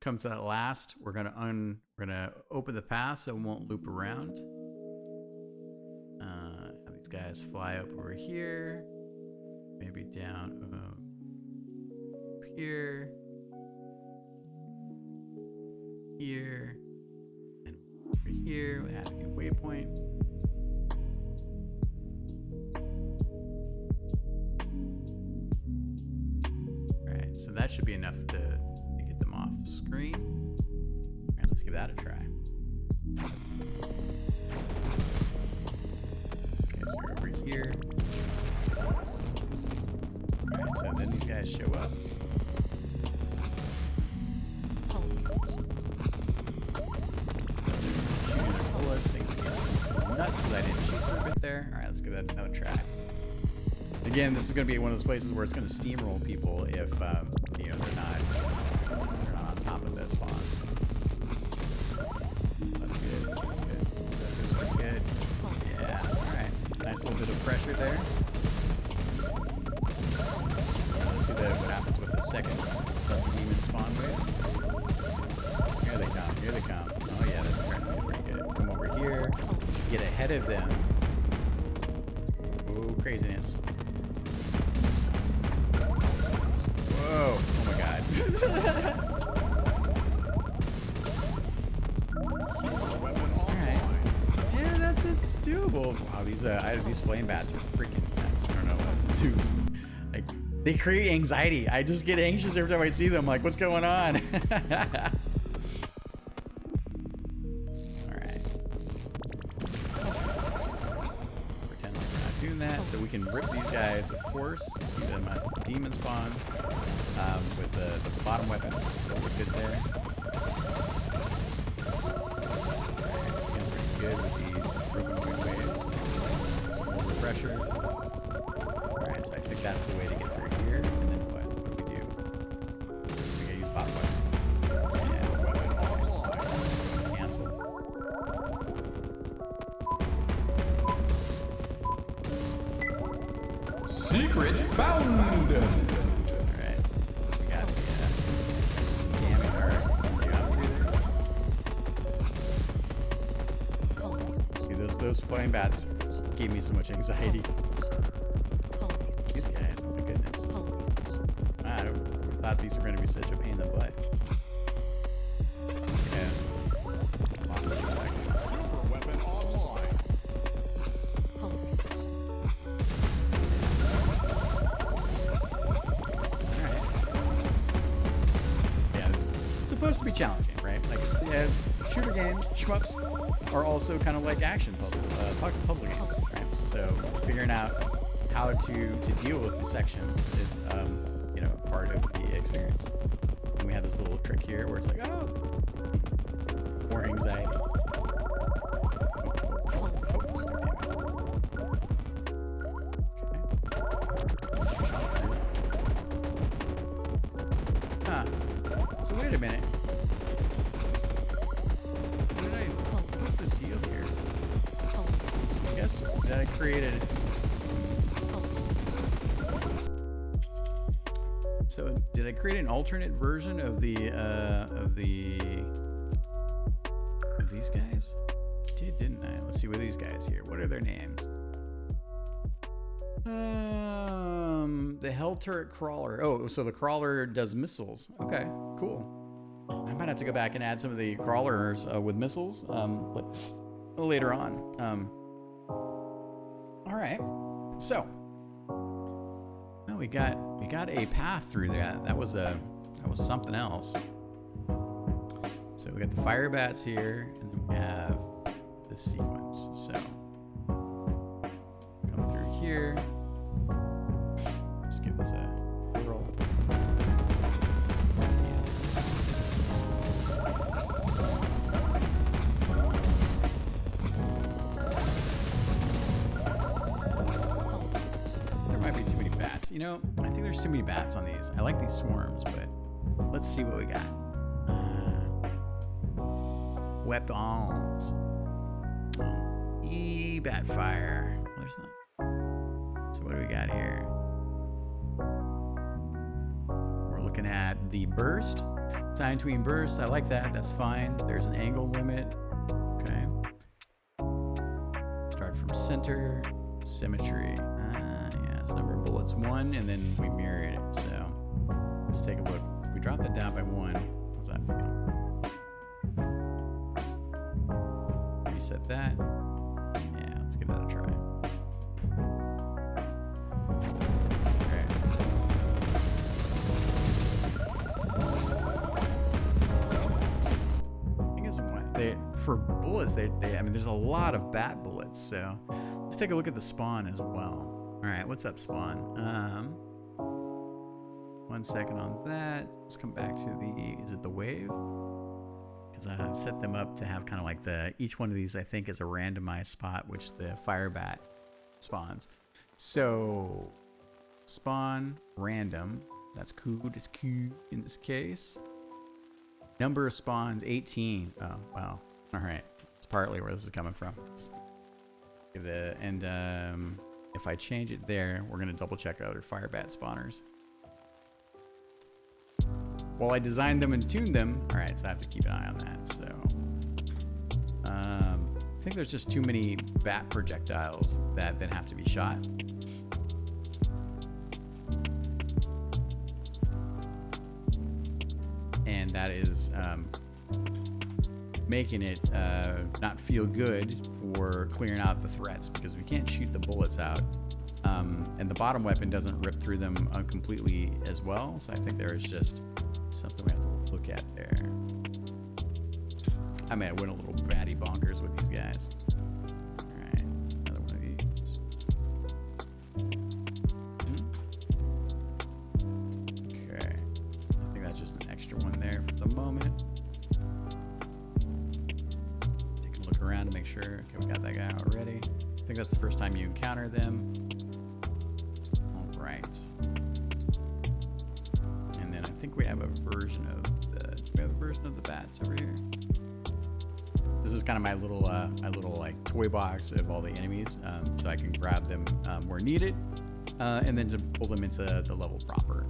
Come to that last, we're gonna open the path so it won't loop around. Have these guys fly up over here, maybe down up here, here, and over here. We add a new waypoint. So that should be enough to get them off screen. All right, let's give that a try. here. Alright, so then these guys show up. Shooting their bullets, things are getting nuts because I didn't shoot for a bit there. Alright, let's give that another try. Again, this is going to be one of those places where it's going to steamroll people if you know, they're not on top of the spawns. That's good. That's good. That feels pretty good. Yeah. All right. Nice little bit of pressure there. Let's see what happens with the second plus demon spawn wave. Here they come. Here they come. Oh yeah, that's starting to feel pretty good. Come over here. Get ahead of them. Ooh, craziness. Whoa! Oh my god. Alright. Yeah, it's doable. Wow, these flame bats are freaking nuts. I don't know what to do. Like, they create anxiety. I just get anxious every time I see them. Like, what's going on? Alright. Pretend like we're not doing that. So we can rip these guys, of course. You see them as demon spawns. With the bottom weapon. So we're good there. Feeling pretty good with these broken wing waves. More pressure. Alright, so I think that's the way to get through here. And then what? What do we do? We gotta use bottom weapon. Yeah. Cancel. Secret found! Those flame bats gave me so much anxiety. These guys, oh my goodness. I thought these were going to be such a pain in the butt. Yeah. Lost the perspective. Super weapon online. Alright. Yeah, it's supposed to be challenging, right? Like, yeah, shooter games, shmups, are also kind of like action puzzle games, right? So figuring out how to deal with the sections is, you know, part of the experience. And we have this little trick here where it's like, oh, more anxiety. Huh. So wait a minute. What's the deal here? I guess that I created. So did I create an alternate version of these guys? I did, didn't I? Let's see what are these guys here. What are their names? The Hell Turret Crawler. Oh, so the crawler does missiles. Okay, cool. I might have to go back and add some of the crawlers with missiles later on. All right, so well, we got a path through that. That was something else. So we got the fire bats here, and then we have the sequence. So come through here. Just give this a roll. There might be too many bats. You know, I think there's too many bats on these. I like these swarms, but let's see what we got. Weapons. Bat fire. There's not. So what do we got here? We're looking at the burst. Time between bursts. I like that. That's fine. There's an angle limit. Okay. Start from center. Symmetry. Yeah, it's number of bullets 1, and then we mirrored it. So let's take a look. We dropped it down by 1. How's that feel? Reset that. Yeah, let's give that a try. Okay. I think it's for bullets. I mean, there's a lot of bat bullets, so Let's take a look at the spawn as well. All right, what's up, spawn? 1 second on that. Let's come back to the, is it the wave? Because I've set them up to have kind of like the, each one of these I think is a randomized spot which the fire bat spawns. So spawn random, that's cool, it's Q in this case. Number of spawns 18. Oh wow, all right, it's partly where this is coming from. Give the, and if I change it there, we're gonna double check other fire bat spawners. Well, I designed them and tuned them. All right, so I have to keep an eye on that. So I think there's just too many bat projectiles that then have to be shot. And that is making it not feel good for clearing out the threats, because we can't shoot the bullets out. And the bottom weapon doesn't rip through them completely as well. So I think there is just something we have to look at there. I mean, I went a little batty bonkers with these guys. All right, another one of these. Okay, I think that's just an extra one there for the moment. Take a look around to make sure. Okay, we got that guy already. I think that's the first time you encounter them. All right. I think we have a version of the bats over here. This is kind of my little like toy box of all the enemies, so I can grab them where needed, and then to pull them into the level proper.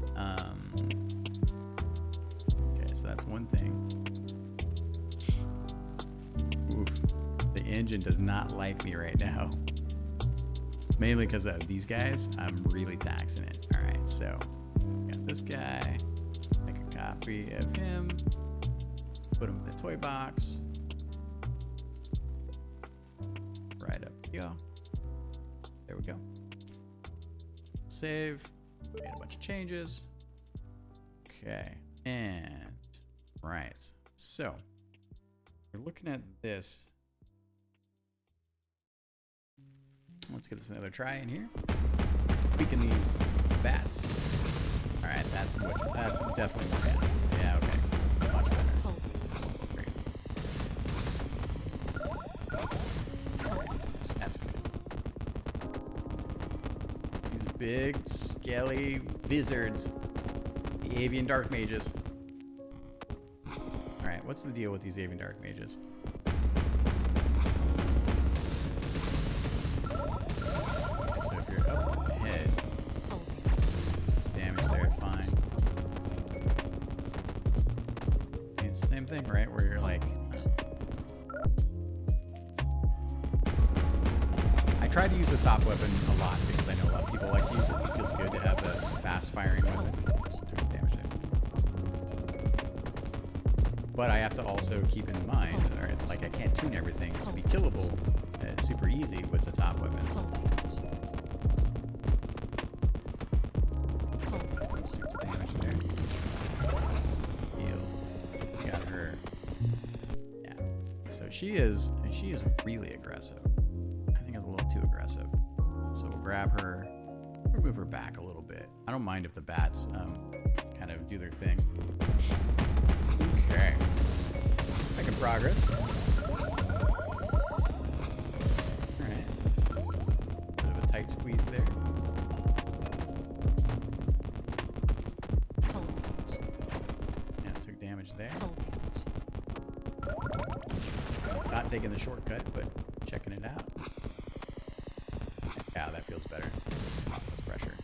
Okay, so that's one thing. Oof, the engine does not like me right now. Mainly because of these guys. I'm really taxing it. All right, so got this guy. Copy of him, put him in the toy box, right up here. There we go. Save, made a bunch of changes. Okay, and right, so we're looking at this. Let's get this another try in here. Tweaking these bats. All right, that's definitely more better. Yeah, okay, much better. Great. That's good. These big, scaly wizards, the avian dark mages. All right, what's the deal with these avian dark mages? So if you're up ahead. Same thing, right? Where you're like, I try to use the top weapon a lot because I know a lot of people like to use it. It feels good to have the fast firing weapon. Damage it. But I have to also keep in mind, like I can't tune everything to be killable super easy with the top weapon. Damage there. She is really aggressive. I think it's a little too aggressive. So we'll grab her, we'll move her back a little bit. I don't mind if the bats kind of do their thing. Okay, making progress. All right, bit of a tight squeeze there. Yeah, took damage there. Not taking the shortcut, but checking it out. Yeah, that feels better. Less pressure.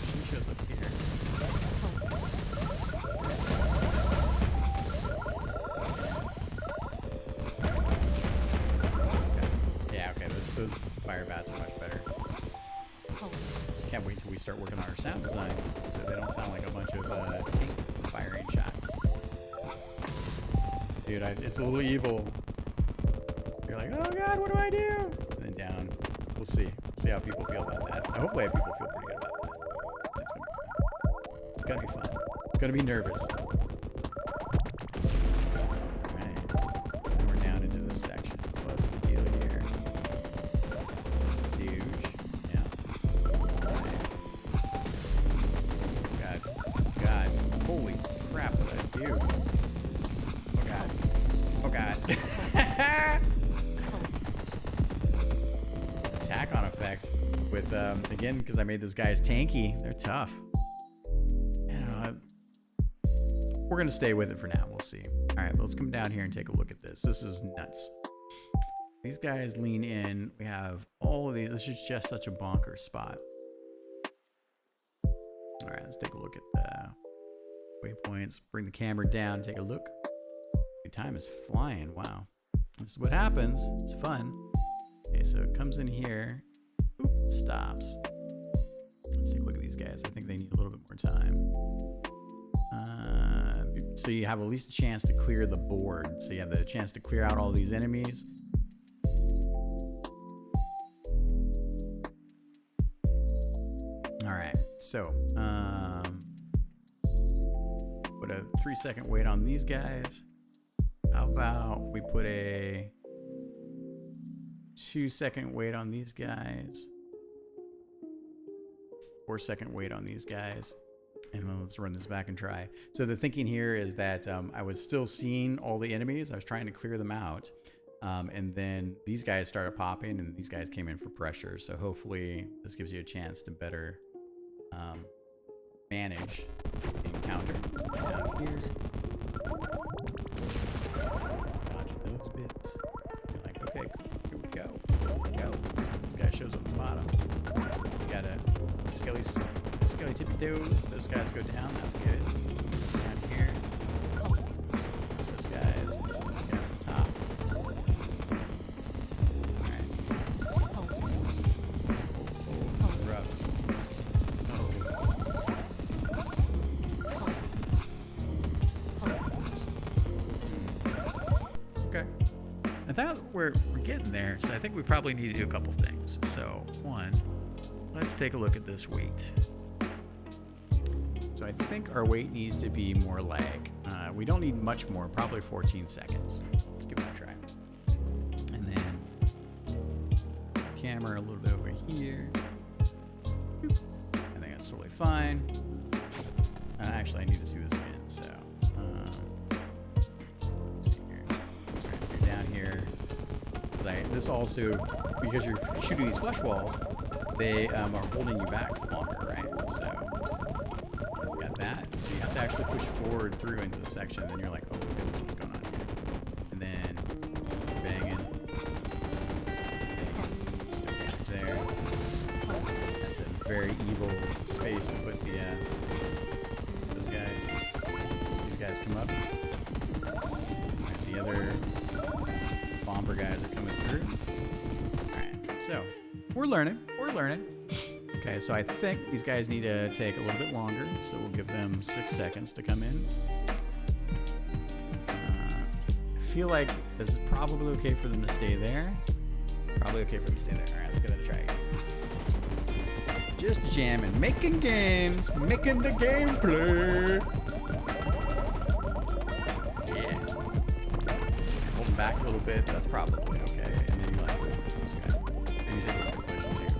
She shows up here. Okay. Yeah, okay, those fire bats are much better. Can't wait till we start working on our sound design, so they don't sound like a bunch of tank firing shots. Dude, it's a little evil. You're like, oh god, what do I do? And then down. We'll see. See how people feel about that. Hopefully people feel pretty good about that. It's gonna be fun. It's gonna be nervous. Alright. Now we're down into this section. What's the deal here? tack-on effect with, again, because I made those guys tanky. They're tough. I don't know. We're going to stay with it for now. We'll see. All right, but let's come down here and take a look at this. This is nuts. These guys lean in. We have all of these. This is just such a bonkers spot. All right, let's take a look at the waypoints. Bring the camera down, take a look. Time is flying. Wow. This is what happens. It's fun. Okay, so it comes in here. Oop, it stops. Let's take a look at these guys. I think they need a little bit more time. So you have at least a chance to clear the board. So you have the chance to clear out all these enemies. All right, so put a 3-second wait on these guys. How about we put a 2-second wait on these guys, 4-second wait on these guys, and then let's run this back and try. So the thinking here is that I was still seeing all the enemies. I was trying to clear them out. And then these guys started popping and these guys came in for pressure. So hopefully this gives you a chance to better manage the encounter. Down here. Dodge those bits. You're like, okay, here we go. Here we go. This guy shows up at the bottom. You got a skelly tippy toes. Those guys go down. That's good. Down here. Those guys on top. Okay. I thought we're getting there, so I think we probably need to do a couple things. So, one, let's take a look at this wait. So I think our wait needs to be more like, we don't need much more, probably 14 seconds. Let's give it a try. And then camera a little bit over here. I think that's totally fine. Actually, I need to see this again, so. Let's see here. All right, so you're down here. This also, because you're shooting these flesh walls, they are holding you back for longer, right? So, you got that. So you have to actually push forward through into the section, and then you're like, oh, okay, what's going on here? And then banging. There. That's a very evil space to put the those guys. These guys come up. Right, the other bomber guys are coming through. Alright, so we're learning. Okay, so I think these guys need to take a little bit longer, so we'll give them 6 seconds to come in. I feel like this is probably okay for them to stay there. Probably okay for them to stay there. Alright, let's give it a try again. Just jamming, making games, making the gameplay. Yeah. Hold them back a little bit, that's probably okay. And then you like, this guy. And he's able to collision too.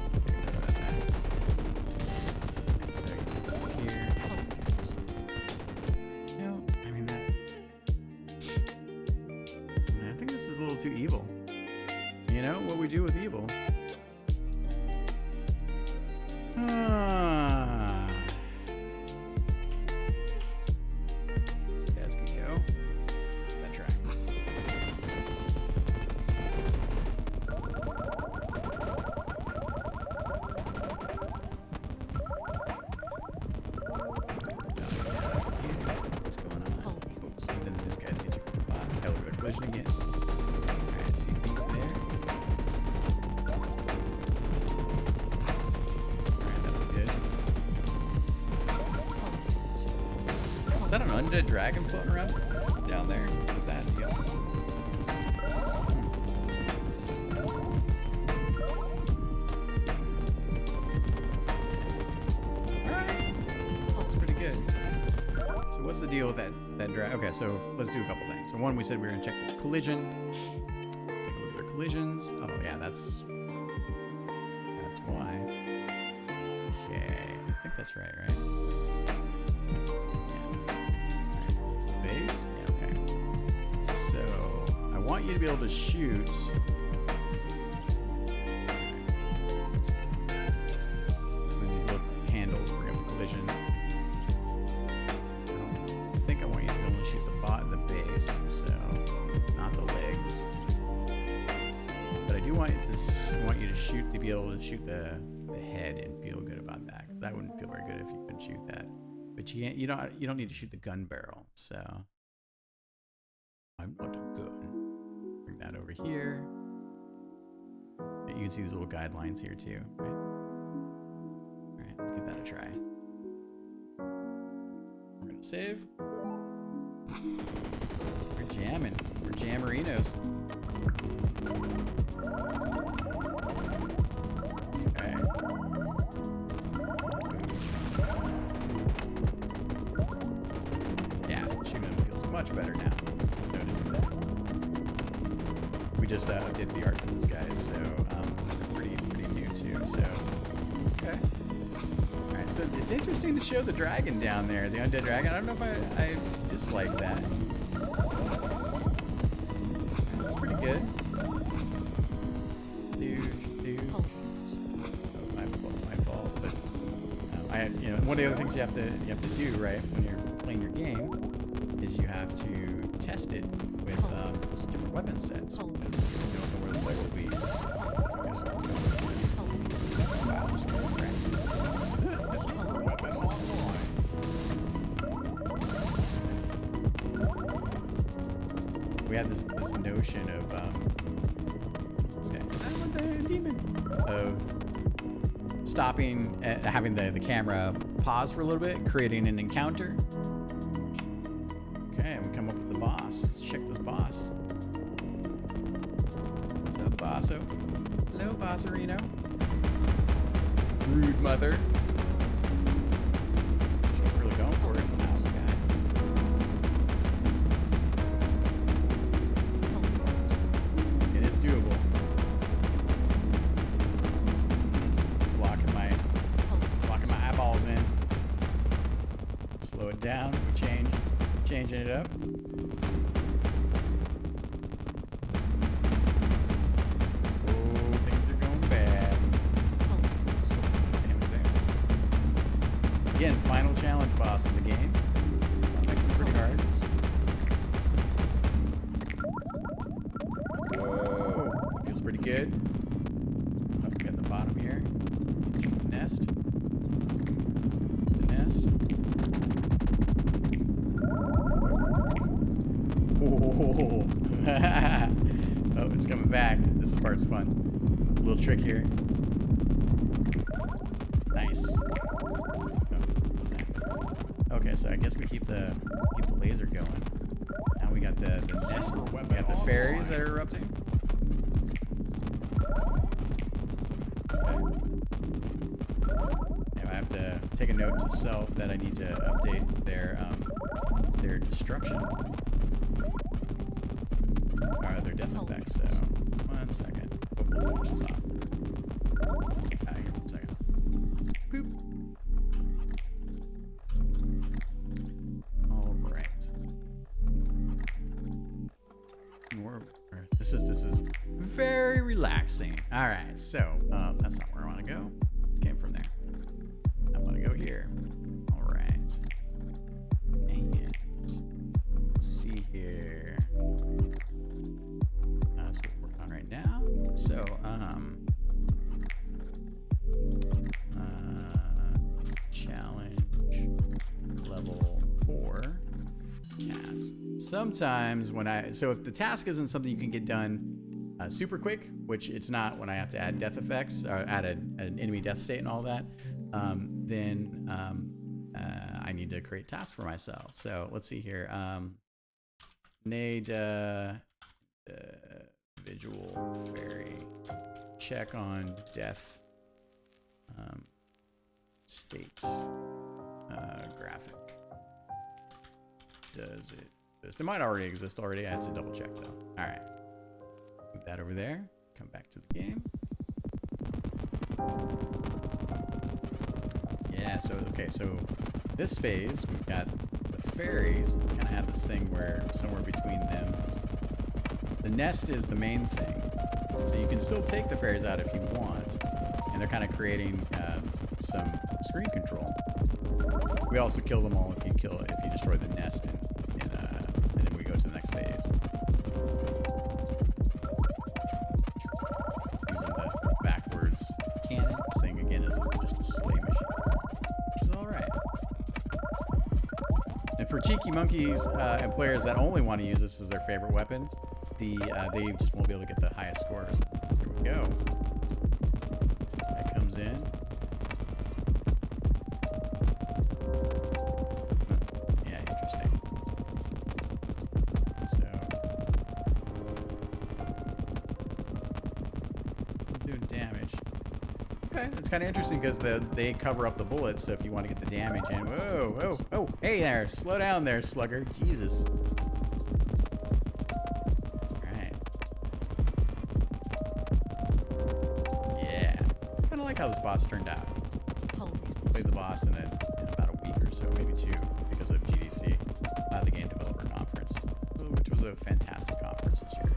And so you put this here. No, I mean that. I think this is a little too evil. You know what we do with evil? Guys can go. Then try. What's going on? And then these guys get you from the bottom. Hell, we're collision again. Alright, see these there. Is that an undead dragon floating around down there? What is that? Yeah. Alright. Looks pretty good. So what's the deal with that dragon? Okay, so let's do a couple things. So one, we said we were going to check the collision. Let's take a look at our collisions. Oh yeah, that's why. Okay, I think that's right? Base? Yeah, okay. So I want you to be able to shoot. This I want you to shoot to be able to shoot the head and feel good about that. 'Cause that wouldn't feel very good if you couldn't shoot that. But you can't. You don't need to shoot the gun barrel. So I'm not a gun. Bring that over here. You can see these little guidelines here too. Right? All right, let's give that a try. We're gonna save. We're jamming. We're jammerinos. Okay. Yeah, shooting them feels much better now. Just noticing that. We just updated the art for those guys, so they're pretty new too. So okay. All right, so it's interesting to show the dragon down there, the undead dragon. I don't know if I dislike that. That's pretty good. One of the other things you have to do, right, when you're playing your game is you have to test it with different weapon sets. Because you don't know where the player will be. Wow, I'm just going cracked. Weapon online. We have this notion of stopping, having the camera pause for a little bit, creating an encounter. Okay, and we come up with the boss. Let's check this boss. What's up, bosso? Hello, Bossarino. Rude mother. She's really going for it. Oh, God. It is doable. Slow it down. We changing it up. Oh, things are going bad. Again, final challenge boss of the game. Making it pretty hard. Whoa, that feels pretty good. Don't forget the bottom here. Nest. The nest. Oh, it's coming back. This part's fun. A little trick here. Nice. Oh, okay, so I guess we keep the laser going. Now we got the nest. We got the fairies that are erupting. Okay. Now I have to take a note to self that I need to update their destruction. Their death effects, so 1 second. Oh, we'll finish this off. Here, 1 second. Boop. Alright. This is very relaxing. Alright, so that's not where I want to go. It came from there. I want to go here. Alright. And let's see here. That's what we're working on right now. So, challenge level 4 task. Sometimes so if the task isn't something you can get done super quick, which it's not when I have to add death effects or add an enemy death state and all that, then I need to create tasks for myself. So let's see here. Need visual fairy check on death state graphic. Does it exist? It might already exist already. I have to double check though. All right, move that over there. Come back to the game. Yeah. So okay. So this phase we've got the fairies. We kind of have this thing where somewhere between them. The nest is the main thing, so you can still take the fairies out if you want, and they're kind of creating some screen control. We also kill them all if you destroy the nest, and then we go to the next phase. Using cheeky monkeys and players that only want to use this as their favorite weapon, they just won't be able to get the highest scores. Here we go. That comes in. Yeah, interesting. So, doing damage. Okay, it's kind of interesting because they cover up the bullets, so if you want to get the damage in. Whoa, whoa, oh, hey there, slow down there, slugger. Jesus. Alright. Yeah. Kind of like how this boss turned out. Played the boss in about a week or so, maybe 2, because of GDC, the Game Developer Conference, which was a fantastic conference this year.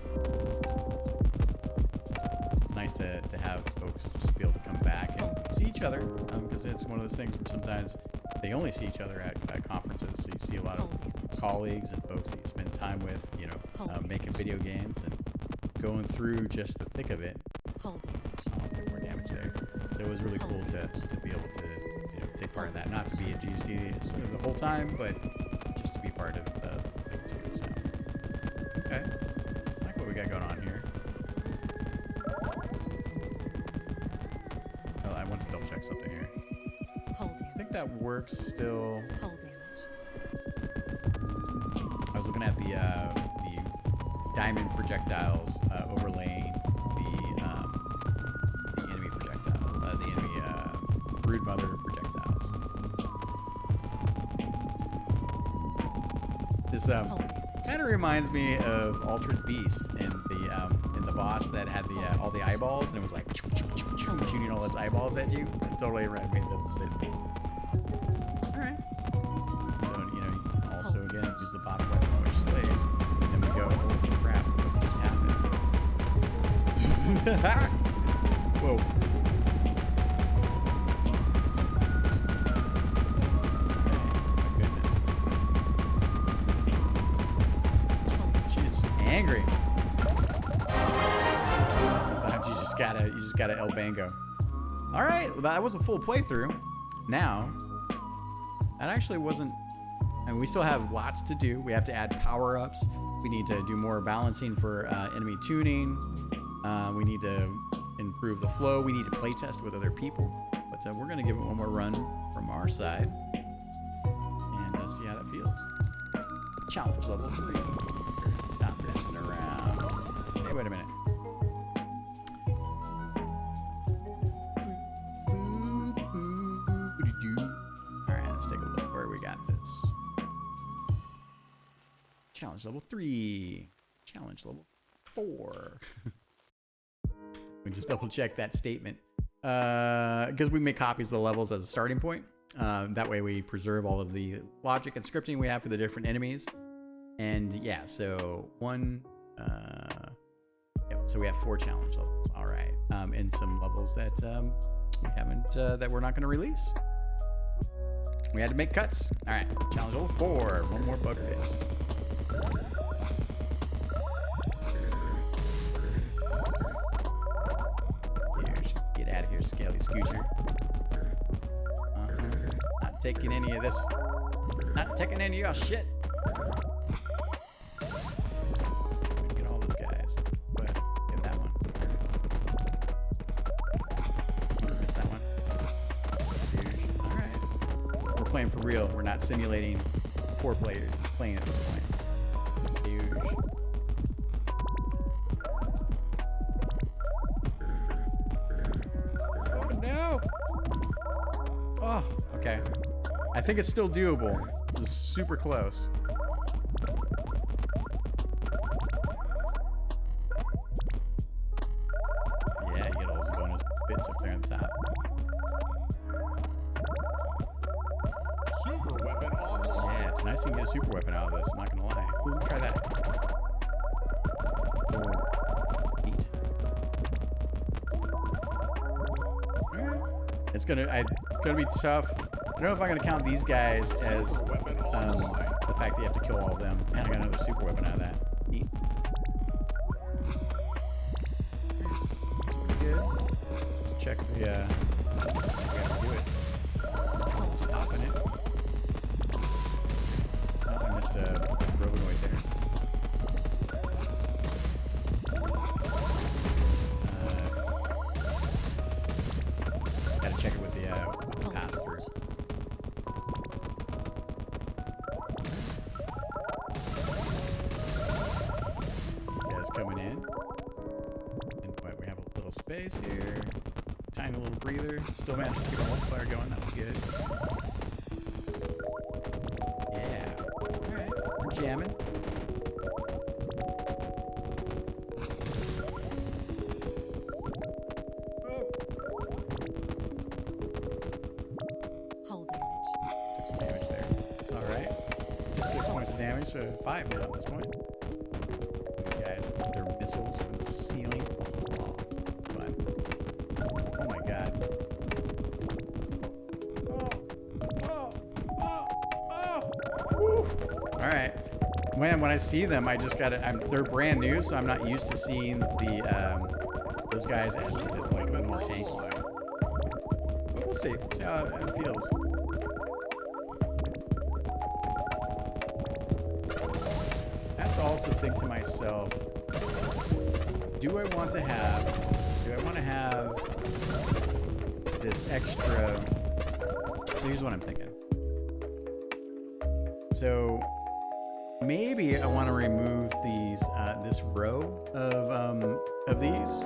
It's nice to have folks just be able to come back and see each other, because it's one of those things where sometimes they only see each other at conferences, so you see a lot of colleagues and folks that you spend time with, you know, making video games and going through just the thick of it. Oh, took more damage there. So it was really cool to be able to, you know, take part in that. Not to be at GDC the whole time, but just to be part of the thing too. So, okay. I like what we got going on here. Oh, I want to double check something here. I think that works still. I was looking at the diamond projectiles overlaying the enemy projectile, the enemy broodmother projectiles. This kind of reminds me of Altered Beast in the boss that had the all the eyeballs, and it was like shooting all its eyeballs at you. It totally reminded me of the all right. So, you know, you can also again use the bottom weapon, which slays. And then we go, holy crap, what just happened? Whoa. Angry. Sometimes you just gotta El Bango. All right, well, that was a full playthrough. Now, that actually wasn't. And we still have lots to do. We have to add power-ups. We need to do more balancing for enemy tuning. We need to improve the flow. We need to playtest with other people. But we're gonna give it one more run from our side and see how that feels. Challenge level 3. Not messing around. Hey, wait a minute. Alright, let's take a look where we got this. Challenge level 3. Challenge level 4. We just double check that statement. Because we make copies of the levels as a starting point. That way we preserve all of the logic and scripting we have for the different enemies. And yeah, so so we have 4 challenge levels. All right, and some levels that we haven't, that we're not going to release. We had to make cuts. All right, challenge level 4. One more bug fist. Get out of here, Scaly Scoocher. Not taking any of this. Not taking any of your shit. Get all those guys. But get that one. Miss that one. Alright. We're playing for real. We're not simulating 4 players playing at this point. Huge. Oh no! Oh, okay. I think it's still doable. This is super close. Yeah, you get all those bonus bits up there on the top. Super weapon online. Yeah, it's nice to get a super weapon out of this. I'm not gonna lie. Ooh, try that. Oh, neat. Alright. It's gonna be tough. I don't know if I'm gonna count these guys as the fact that you have to kill all of them. And I got another super weapon out of that. Neat. That's pretty good. Let's check the. We have to do it. Just popping it. just a robinoid there. Gotta check it with the pass-through. Guys coming in. And what, we have a little space here. Tiny little breather. Still managed to keep a multiplier going. That was good. Yeah. Alright. We're jamming. Hull damage. Took some damage there. It's alright. Took 6 points of damage, so 5 now at this point. These guys, their missiles from the ceiling. Oh, fun. Oh my god. Alright. When I see them, I just gotta. They're brand new, so I'm not used to seeing the those guys as like a bit more tanky. But we'll see. See how it feels. I have to also think to myself, do I want to have this extra? So here's what I'm thinking. So maybe I want to remove these this row of these,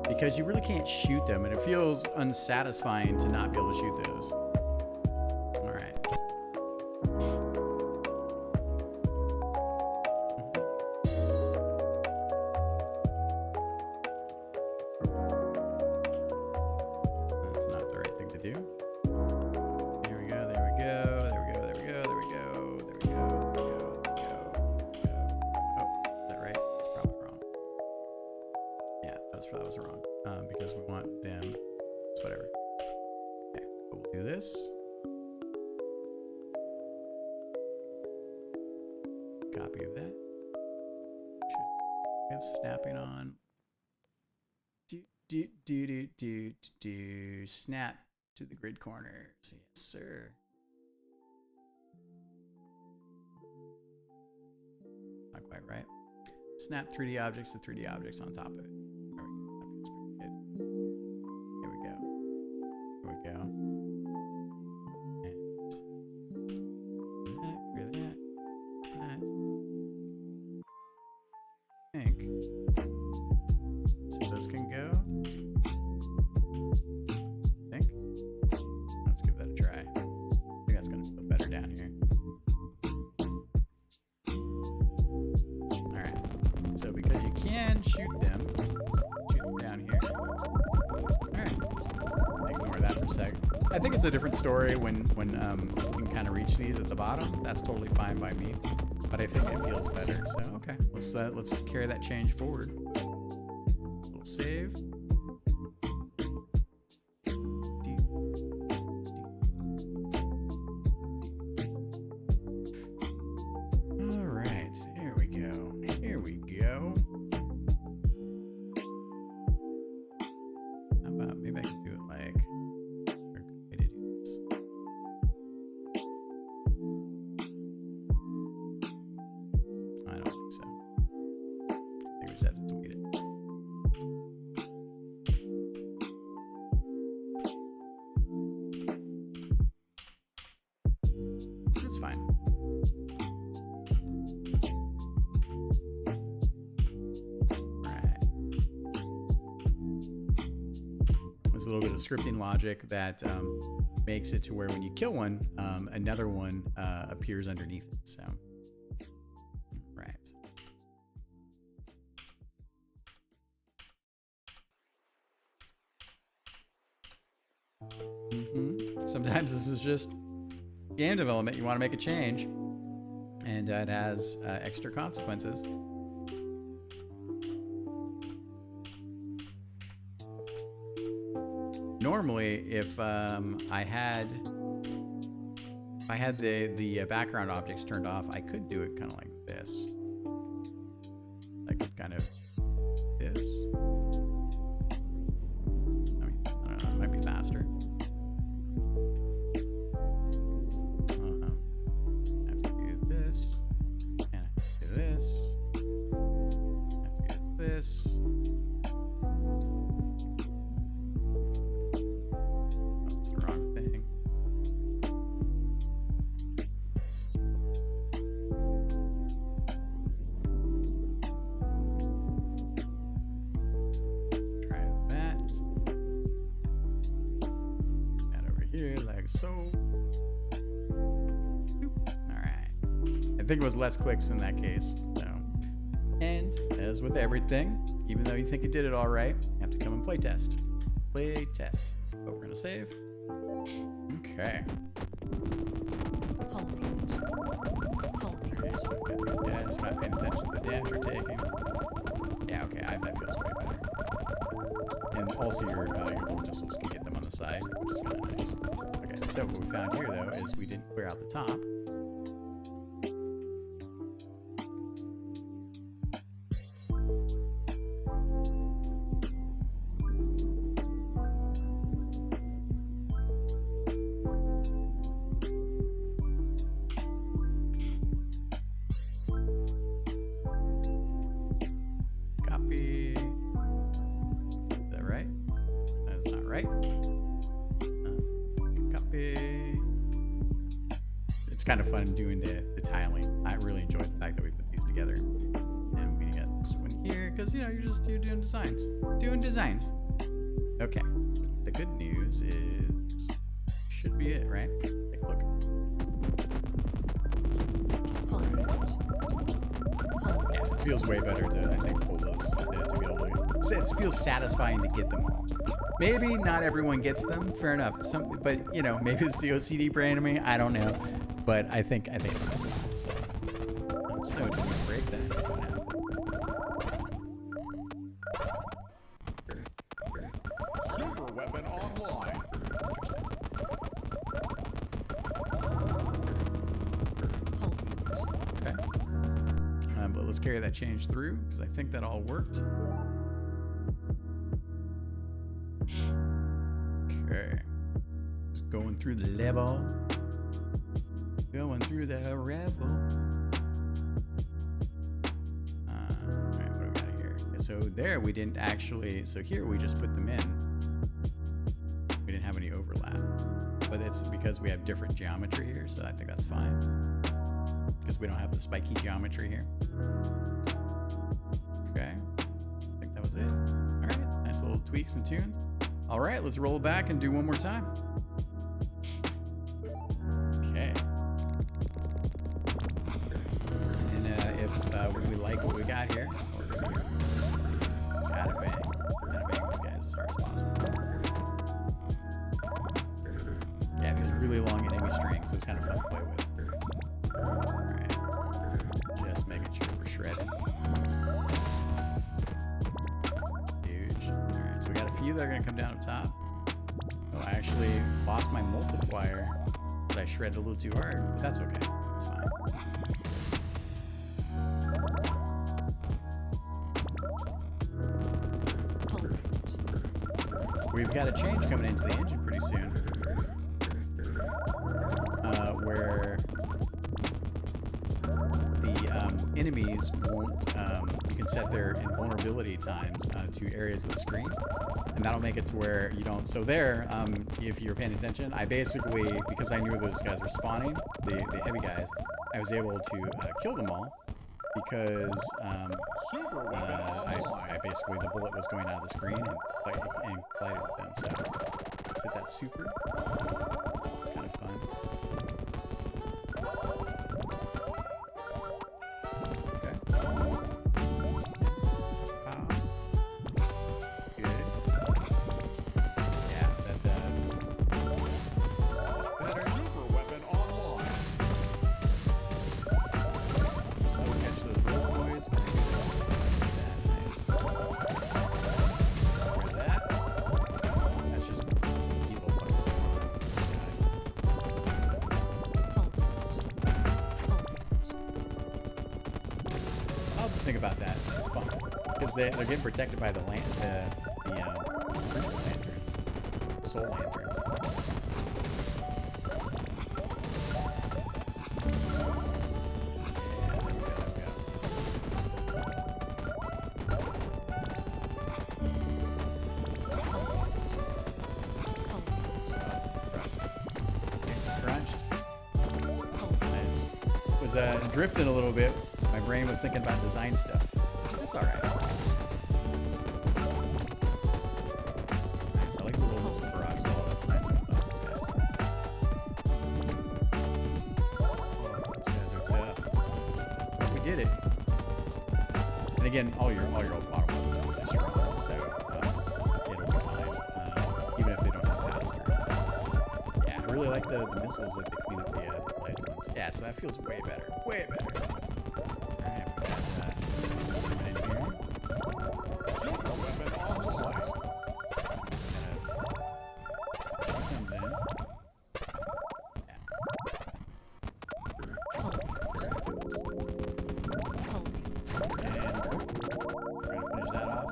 because you really can't shoot them, and it feels unsatisfying to not be able to shoot those. All right. That's not the right thing to do. There we go, there we go, there we go, there we go, there we go, there we go, there we go, there we go. Oh, is that right? It's probably wrong. Yeah, that was wrong. Because we want them. It's whatever. Okay, but we'll do this. Copy of that. Should have snapping on. Do snap to the grid corners. Yes, sir. Not quite right. Snap 3D objects to 3D objects on top of it. There we go. That feels pretty good. Here we go. Here we go. And that, clear that. That. I think. So those can go. I think. Let's give that a try. I think that's gonna feel better down here. Alright. So because you can shoot them down here. Alright. Ignore that for a sec. I think it's a different story when you can kind of reach these at the bottom. That's totally fine by me. But I think it feels better. So okay. Let's carry that change forward. We'll save. All right, here we go. Here we go. How about maybe I can do it like? Or good way to do this. I don't think so. I think we just have to tweet it. That's fine. Right. There's a little bit of scripting logic that makes it to where when you kill one, another one appears underneath it. So, right. Sometimes this is just game development. You want to make a change, and it has extra consequences. Normally, if I had the background objects turned off, I could do it kind of like this. I could kind of this. I mean, I don't know. It might be faster. I have to do this. the wrong thing. Try that. That over here, like so. Alright. I think it was less clicks in that case. So. And as with everything, even though you think you did it all right, you have to come and play test. Play test. But we're gonna save. Okay. Okay, so good. Yeah, it's not paying attention to the damage you're taking. Yeah, okay, that feels way better. And also your little missiles can get them on the side, which is kind of nice. Okay, so what we found here though is we didn't clear out the top. Copy. Is that right? That is not right. Copy. It's kind of fun doing the tiling. I really enjoy the fact that we put these together. And we got this one here because you're doing designs. Doing designs. Okay. The good news is should be it, right? Take a look. Yeah, it feels way better to, I think, pull those to be able to. It feels satisfying to get them all. Maybe not everyone gets them. Fair enough. But maybe it's the OCD brain of me. I don't know. But I think it's worth it. So do we break that? Super weapon online. Okay. But let's carry that change through because I think that all worked. Okay. Just going through the level. Going through the revel. Alright, what do we got here? Okay, so there we didn't actually, so here we just put them in. We didn't have any overlap. But it's because we have different geometry here, so I think that's fine. Because we don't have the spiky geometry here. Okay. I think that was it. Alright, nice little tweaks and tunes. Alright, let's roll it back and do one more time. Okay. And if we like what we got here, let's see. Gotta bang these guys as hard as possible. Yeah, these are really long enemy strings, so it's kind of fun to play with. Alright. Just making sure we're shredding. Huge. Alright, so we got a few that are gonna come down up top. Oh, I actually lost my multiplier because I shredded a little too hard, but that's okay. It's fine. We've got a change coming into the engine pretty soon. Where the enemies won't, you can set their invulnerability times to areas of the screen. And that'll make it to where you don't. So there, if you're paying attention, I basically, because I knew those guys were spawning, the heavy guys, I was able to kill them all because I basically, the bullet was going out of the screen and collided with them. So let's hit that super. It's kind of fun. Think about that. It's fun because they're getting protected by the lanterns, soul lanterns. was drifting a little bit. My brain was thinking about design stuff. That's all right. Nice. I like the little missile barrage ball. That's nice about those guys. Oh, these guys are tough. But we did it. And again, all your old bottom weapons are strong, so it'll be fine. Even if they don't have pass through. Yeah, I really like the missiles that they clean up the ledge ones. Yeah, so that feels way better. Way better. Alright, we got someone in here. Super weapon online. She comes in. Yeah. And we're gonna finish that off.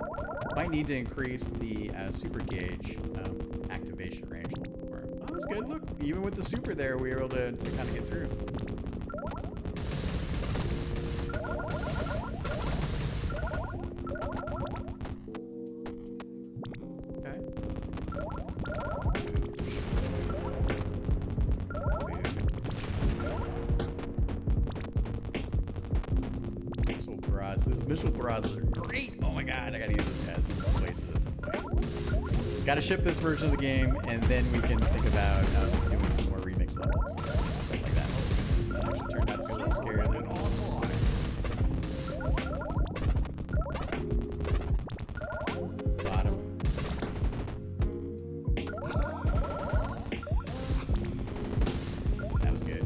Might need to increase the super gauge activation range a little more. Oh, that's good. Look, even with the super there, we were able to kind of get through. Okay. Missile barrages. Those missile barrages are great. Oh my god, I gotta use those guys in places at some point. Gotta ship this version of the game, and then we can think about doing some more remix levels and stuff like that. So that actually turned out to be a little scarier than all. Bottom. That was good.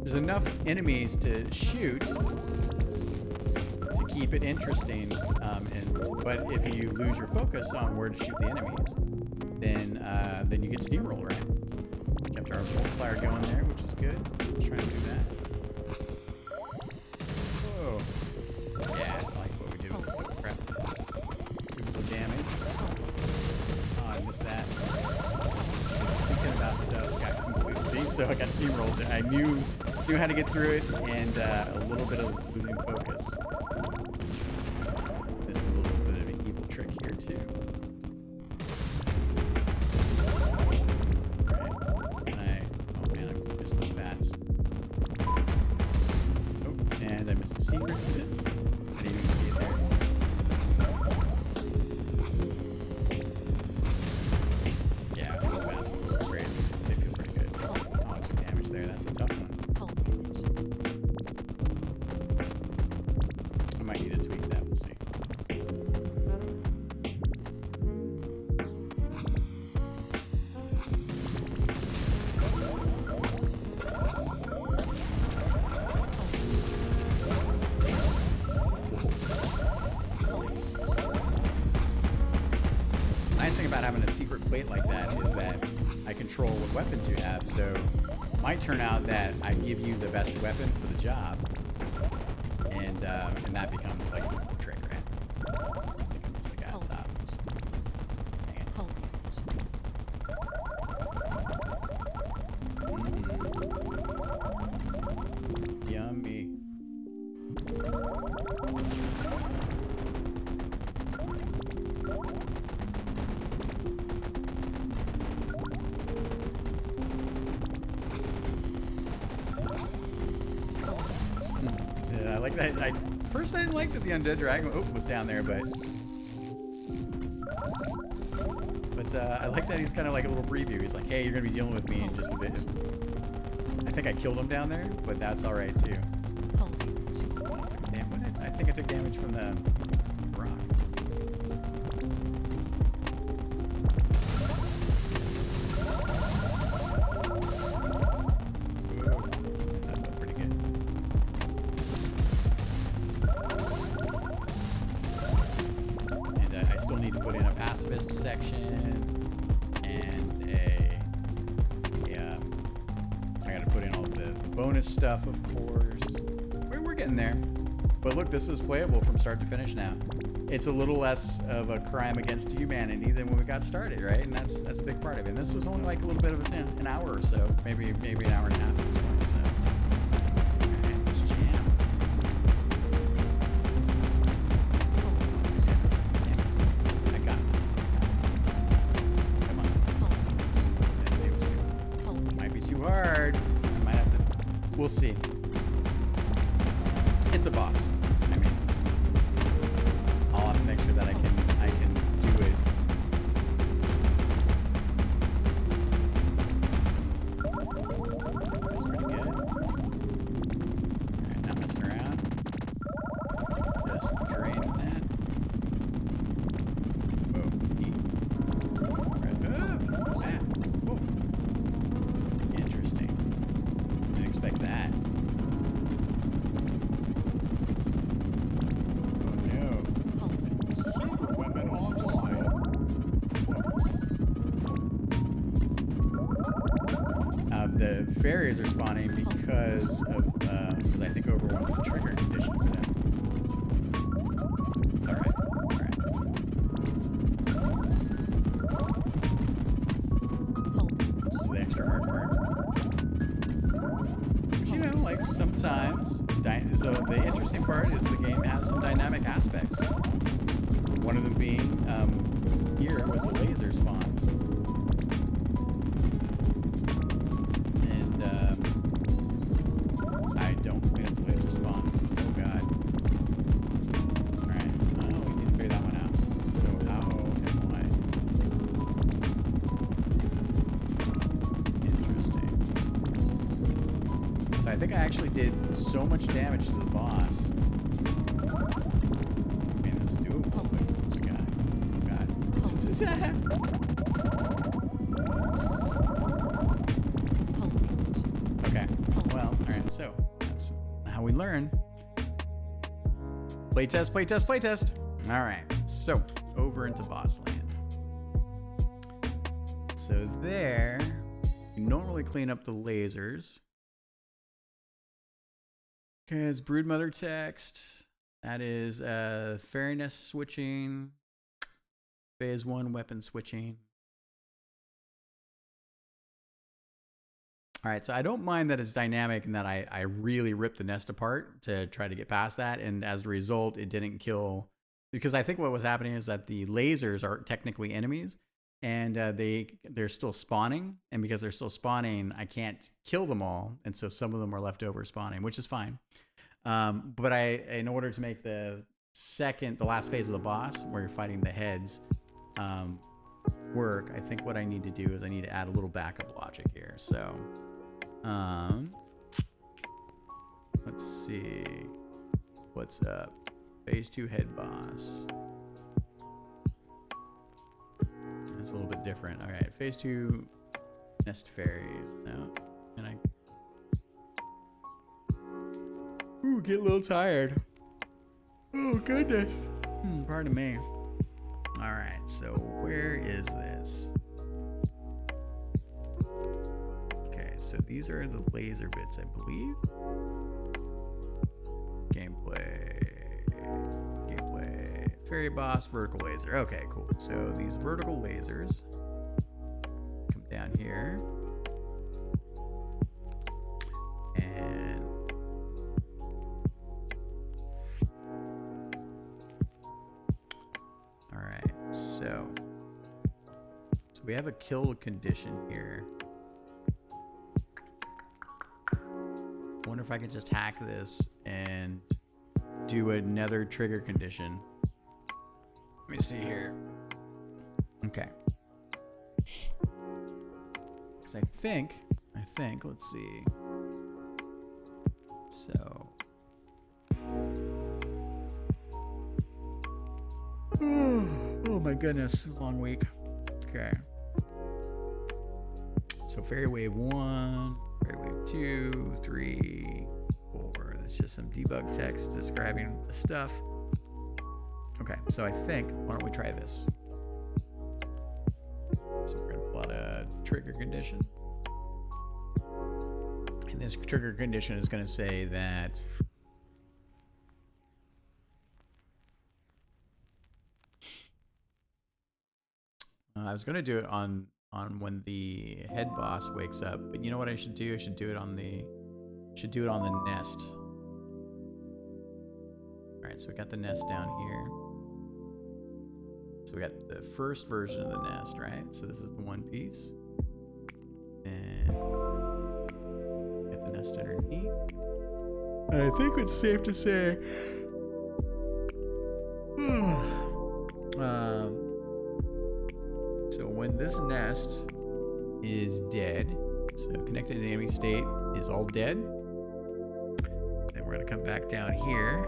There's enough enemies to shoot to keep it interesting, but if you lose your focus on where to shoot the enemies, then you get steamrolled, right? Kept our multiplier going there, which is good. Let's try and do that. Whoa. Yeah, I like what we did with this little crap. Good damage. Oh, I missed that. Thinking about stuff. Got completely. See, so I got steamrolled. I knew how to get through it, and a little bit of losing focus. This is a little bit of an evil trick here too. Right. Oh man, I missed those bats. Oh, and I missed the secret with it. I didn't even see it there. Yeah, those bats are crazy. They feel pretty good. Oh, some damage there. That's a tough one. I might need to tweak that. We'll see. Nice thing about having a secret plate like that is that I control what weapons you have, so it might turn out that I give you the best weapon for the job, and that becomes like the trick, right? I think I missed the guy on top. Dang it. Yummy. Yeah, I like that. First, I didn't like that the undead dragon was down there, but I like that he's kind of like a little preview. He's like, "Hey, you're gonna be dealing with me in just a bit." I think I killed him down there, but that's all right too. Damn, I think I took damage from the rock. Ooh, that felt pretty good. And I still need to put in a pacifist section and I got to put in all the bonus stuff, of course. We're getting there. But look, this is playable from start to finish now. It's a little less of a crime against humanity than when we got started, right? And that's a big part of it. And this was only like a little bit of an hour or so, maybe an hour and a half at this point. So, all right, let's jam. I got this. Come on. Might be too hard. I might have to. We'll see. it's a boss. I mean, I'll have to make sure that I can do it. That's pretty good. Alright, not messing around. Just draining that. Whoa, neat. Right. Whoa. Interesting. Didn't expect that. Super weapon online. The fairies are spawning because I think overwhelm is a trigger condition for them. Alright. This is the extra hard part. But you know, like sometimes, so the interesting part is the game has some dynamic aspects. One of them being here with the laser spawns. And I don't clean up the laser spawns. Oh god. Alright. Oh, we need to figure that one out. So how and why? Interesting. So I think I actually did so much damage to the boss. Man, this is doable. Oh god. Okay. Well, alright, so that's how we learn. Playtest, playtest, playtest. Alright, so over into boss land. So there, you normally clean up the lasers. Okay, it's Broodmother text. That is fairy nest switching. Phase 1 weapon switching. All right, so I don't mind that it's dynamic and that I really ripped the nest apart to try to get past that. And as a result, it didn't kill. Because I think what was happening is that the lasers are technically enemies. And they're still spawning. And because they're still spawning, I can't kill them all. And so some of them are left over spawning, which is fine. But in order to make the last phase of the boss, where you're fighting the heads, work, I think what I need to do is I need to add a little backup logic here. So, let's see. What's up? Phase 2 head boss. It's a little bit different. All right, phase 2 nest fairies. No, and I get a little tired. Oh goodness. Pardon me. All right, so where is this? Okay, so these are the laser bits, I believe. Gameplay. Fairy boss, vertical laser. Okay, cool. So these vertical lasers come down here. And all right, so we have a kill condition here. Wonder if I could just hack this and do another trigger condition. Let me see here. Okay. Because I think, let's see. So. Oh my goodness, long week. Okay. So fairy wave 1, fairy wave 2, 3, 4. That's just some debug text describing the stuff. Okay, so I think, why don't we try this? So we're gonna pull out a trigger condition. And this trigger condition is gonna say that I was gonna do it on when the head boss wakes up, but you know what I should do? I should do it on the nest. All right, so we got the nest down here. So we got the first version of the nest, right? So this is the one piece. And get the nest underneath. I think it's safe to say. So when this nest is dead, so connected to enemy state is all dead. Then we're gonna come back down here.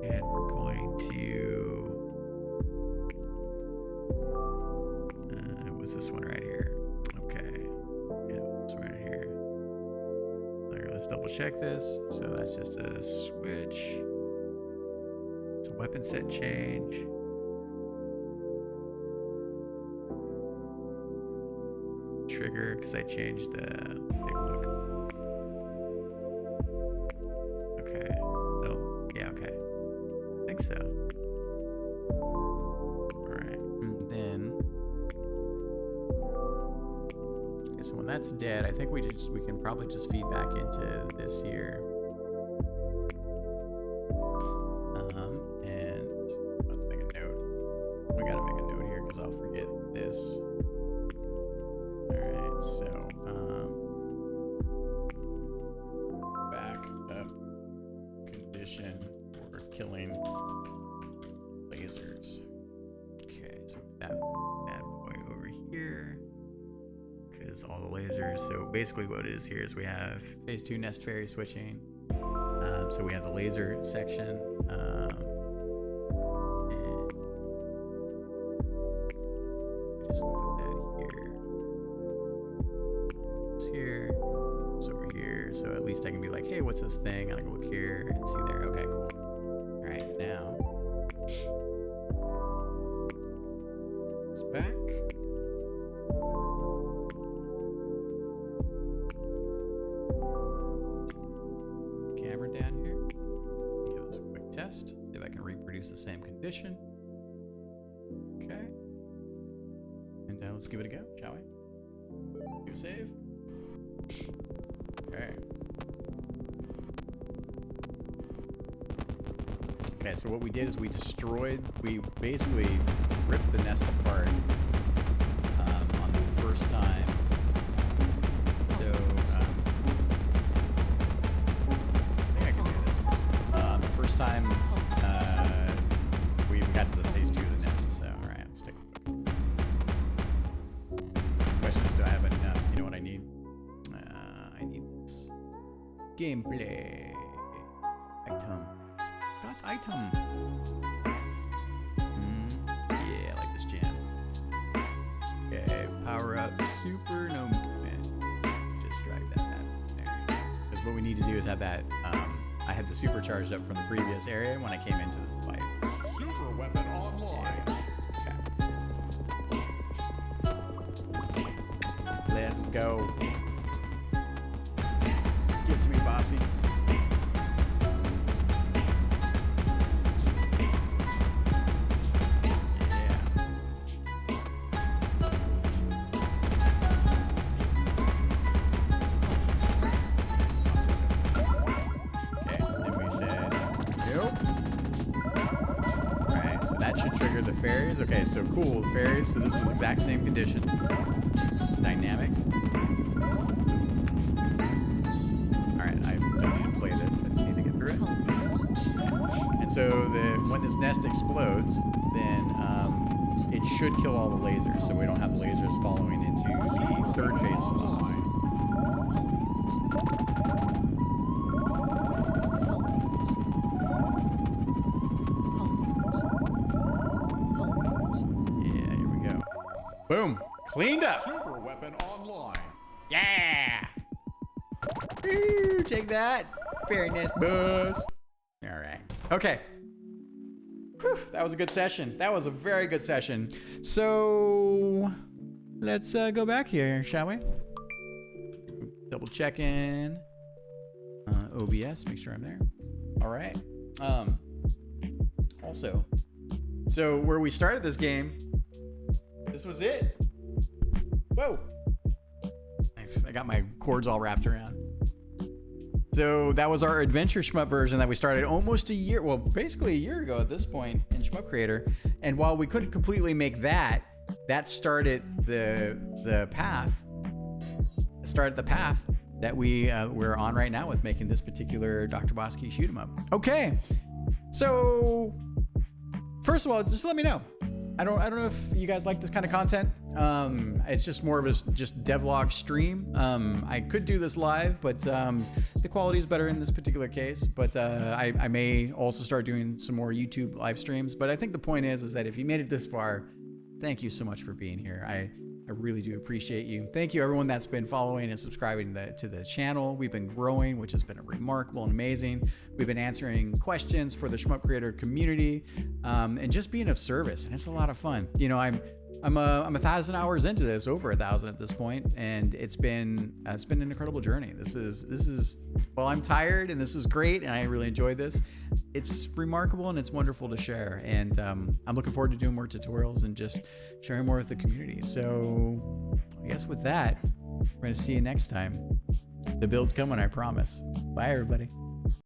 And we're going to, what's this one right here? Okay, yeah, this one right here. There, let's double check this. So that's just a switch. It's a weapon set change. Trigger, because I changed the, take a look. Okay, so, yeah, okay. I think so. Alright, and then, okay, so when that's dead, I think we can probably just feed back into this here. And I'll make a note. We gotta make a note here because I'll forget this. Alright, so, back up condition for killing lasers. Okay, so that boy over here, because all the lasers. So basically what it is here is we have phase 2 nest fairy switching. So we have the laser section. And just put that here. It's here. It's over here. So at least I can be like, hey, what's this thing? And I can look here and see there. Okay, cool. All right, now it's back. Camera down here. Give this a quick test. See if I can reproduce the same condition. Okay. And now let's give it a go, shall we? Do a save. Okay. Okay, so what we did is we basically ripped the nest apart on the first time. So, I think I can do this. The first time we got to the phase 2 of the nest, so alright, let's take a look. Questions, do I have enough? You know what I need? I need this. Gameplay. Item. Got item. Yeah, I like this jam. Okay, power up super, no movement. Just drag that back there. Because what we need to do is have that, I had the super charged up from the previous area when I came into this fight. Super weapon online. Okay. Let's go. Give it to me, bossy. Fairies. Okay, so cool. The fairies. So this is the exact same condition. Dynamic. Alright, I don't need to play this. I just need to get through it. And so when this nest explodes, then it should kill all the lasers. So we don't have the lasers following into the third phase of the boss. Boom! Cleaned up! Super weapon online. Yeah! Woo, take that! Fairy nest buzz! Alright. Okay. Whew, that was a good session. That was a very good session. So, let's go back here, shall we? Double check in. OBS, make sure I'm there. Alright. Also, so where we started this game, this was it. Whoa. I got my cords all wrapped around. So that was our Adventure SHMUP version that we started almost a year, well, basically a year ago at this point in SHMUP Creator. And while we couldn't completely make that started the path. It started the path that we're on right now with making this particular DrBossKey shoot 'em up. Okay, so first of all, just let me know. I don't know if you guys like this kind of content. It's just more of a just devlog stream. I could do this live, but the quality is better in this particular case. But I may also start doing some more YouTube live streams. But I think the point is that if you made it this far, thank you so much for being here. I really do appreciate you. Thank you everyone that's been following and subscribing to the channel. We've been growing, which has been remarkable and amazing. We've been answering questions for the SHMUP Creator community, and just being of service. And it's a lot of fun. You know, I'm 1,000 hours into this, over 1,000 at this point, and it's been an incredible journey. This is well, I'm tired, and this is great, and I really enjoy this. It's remarkable and it's wonderful to share, and I'm looking forward to doing more tutorials and just sharing more with the community. So I guess with that, we're gonna see you next time. The build's coming, I promise. Bye, everybody.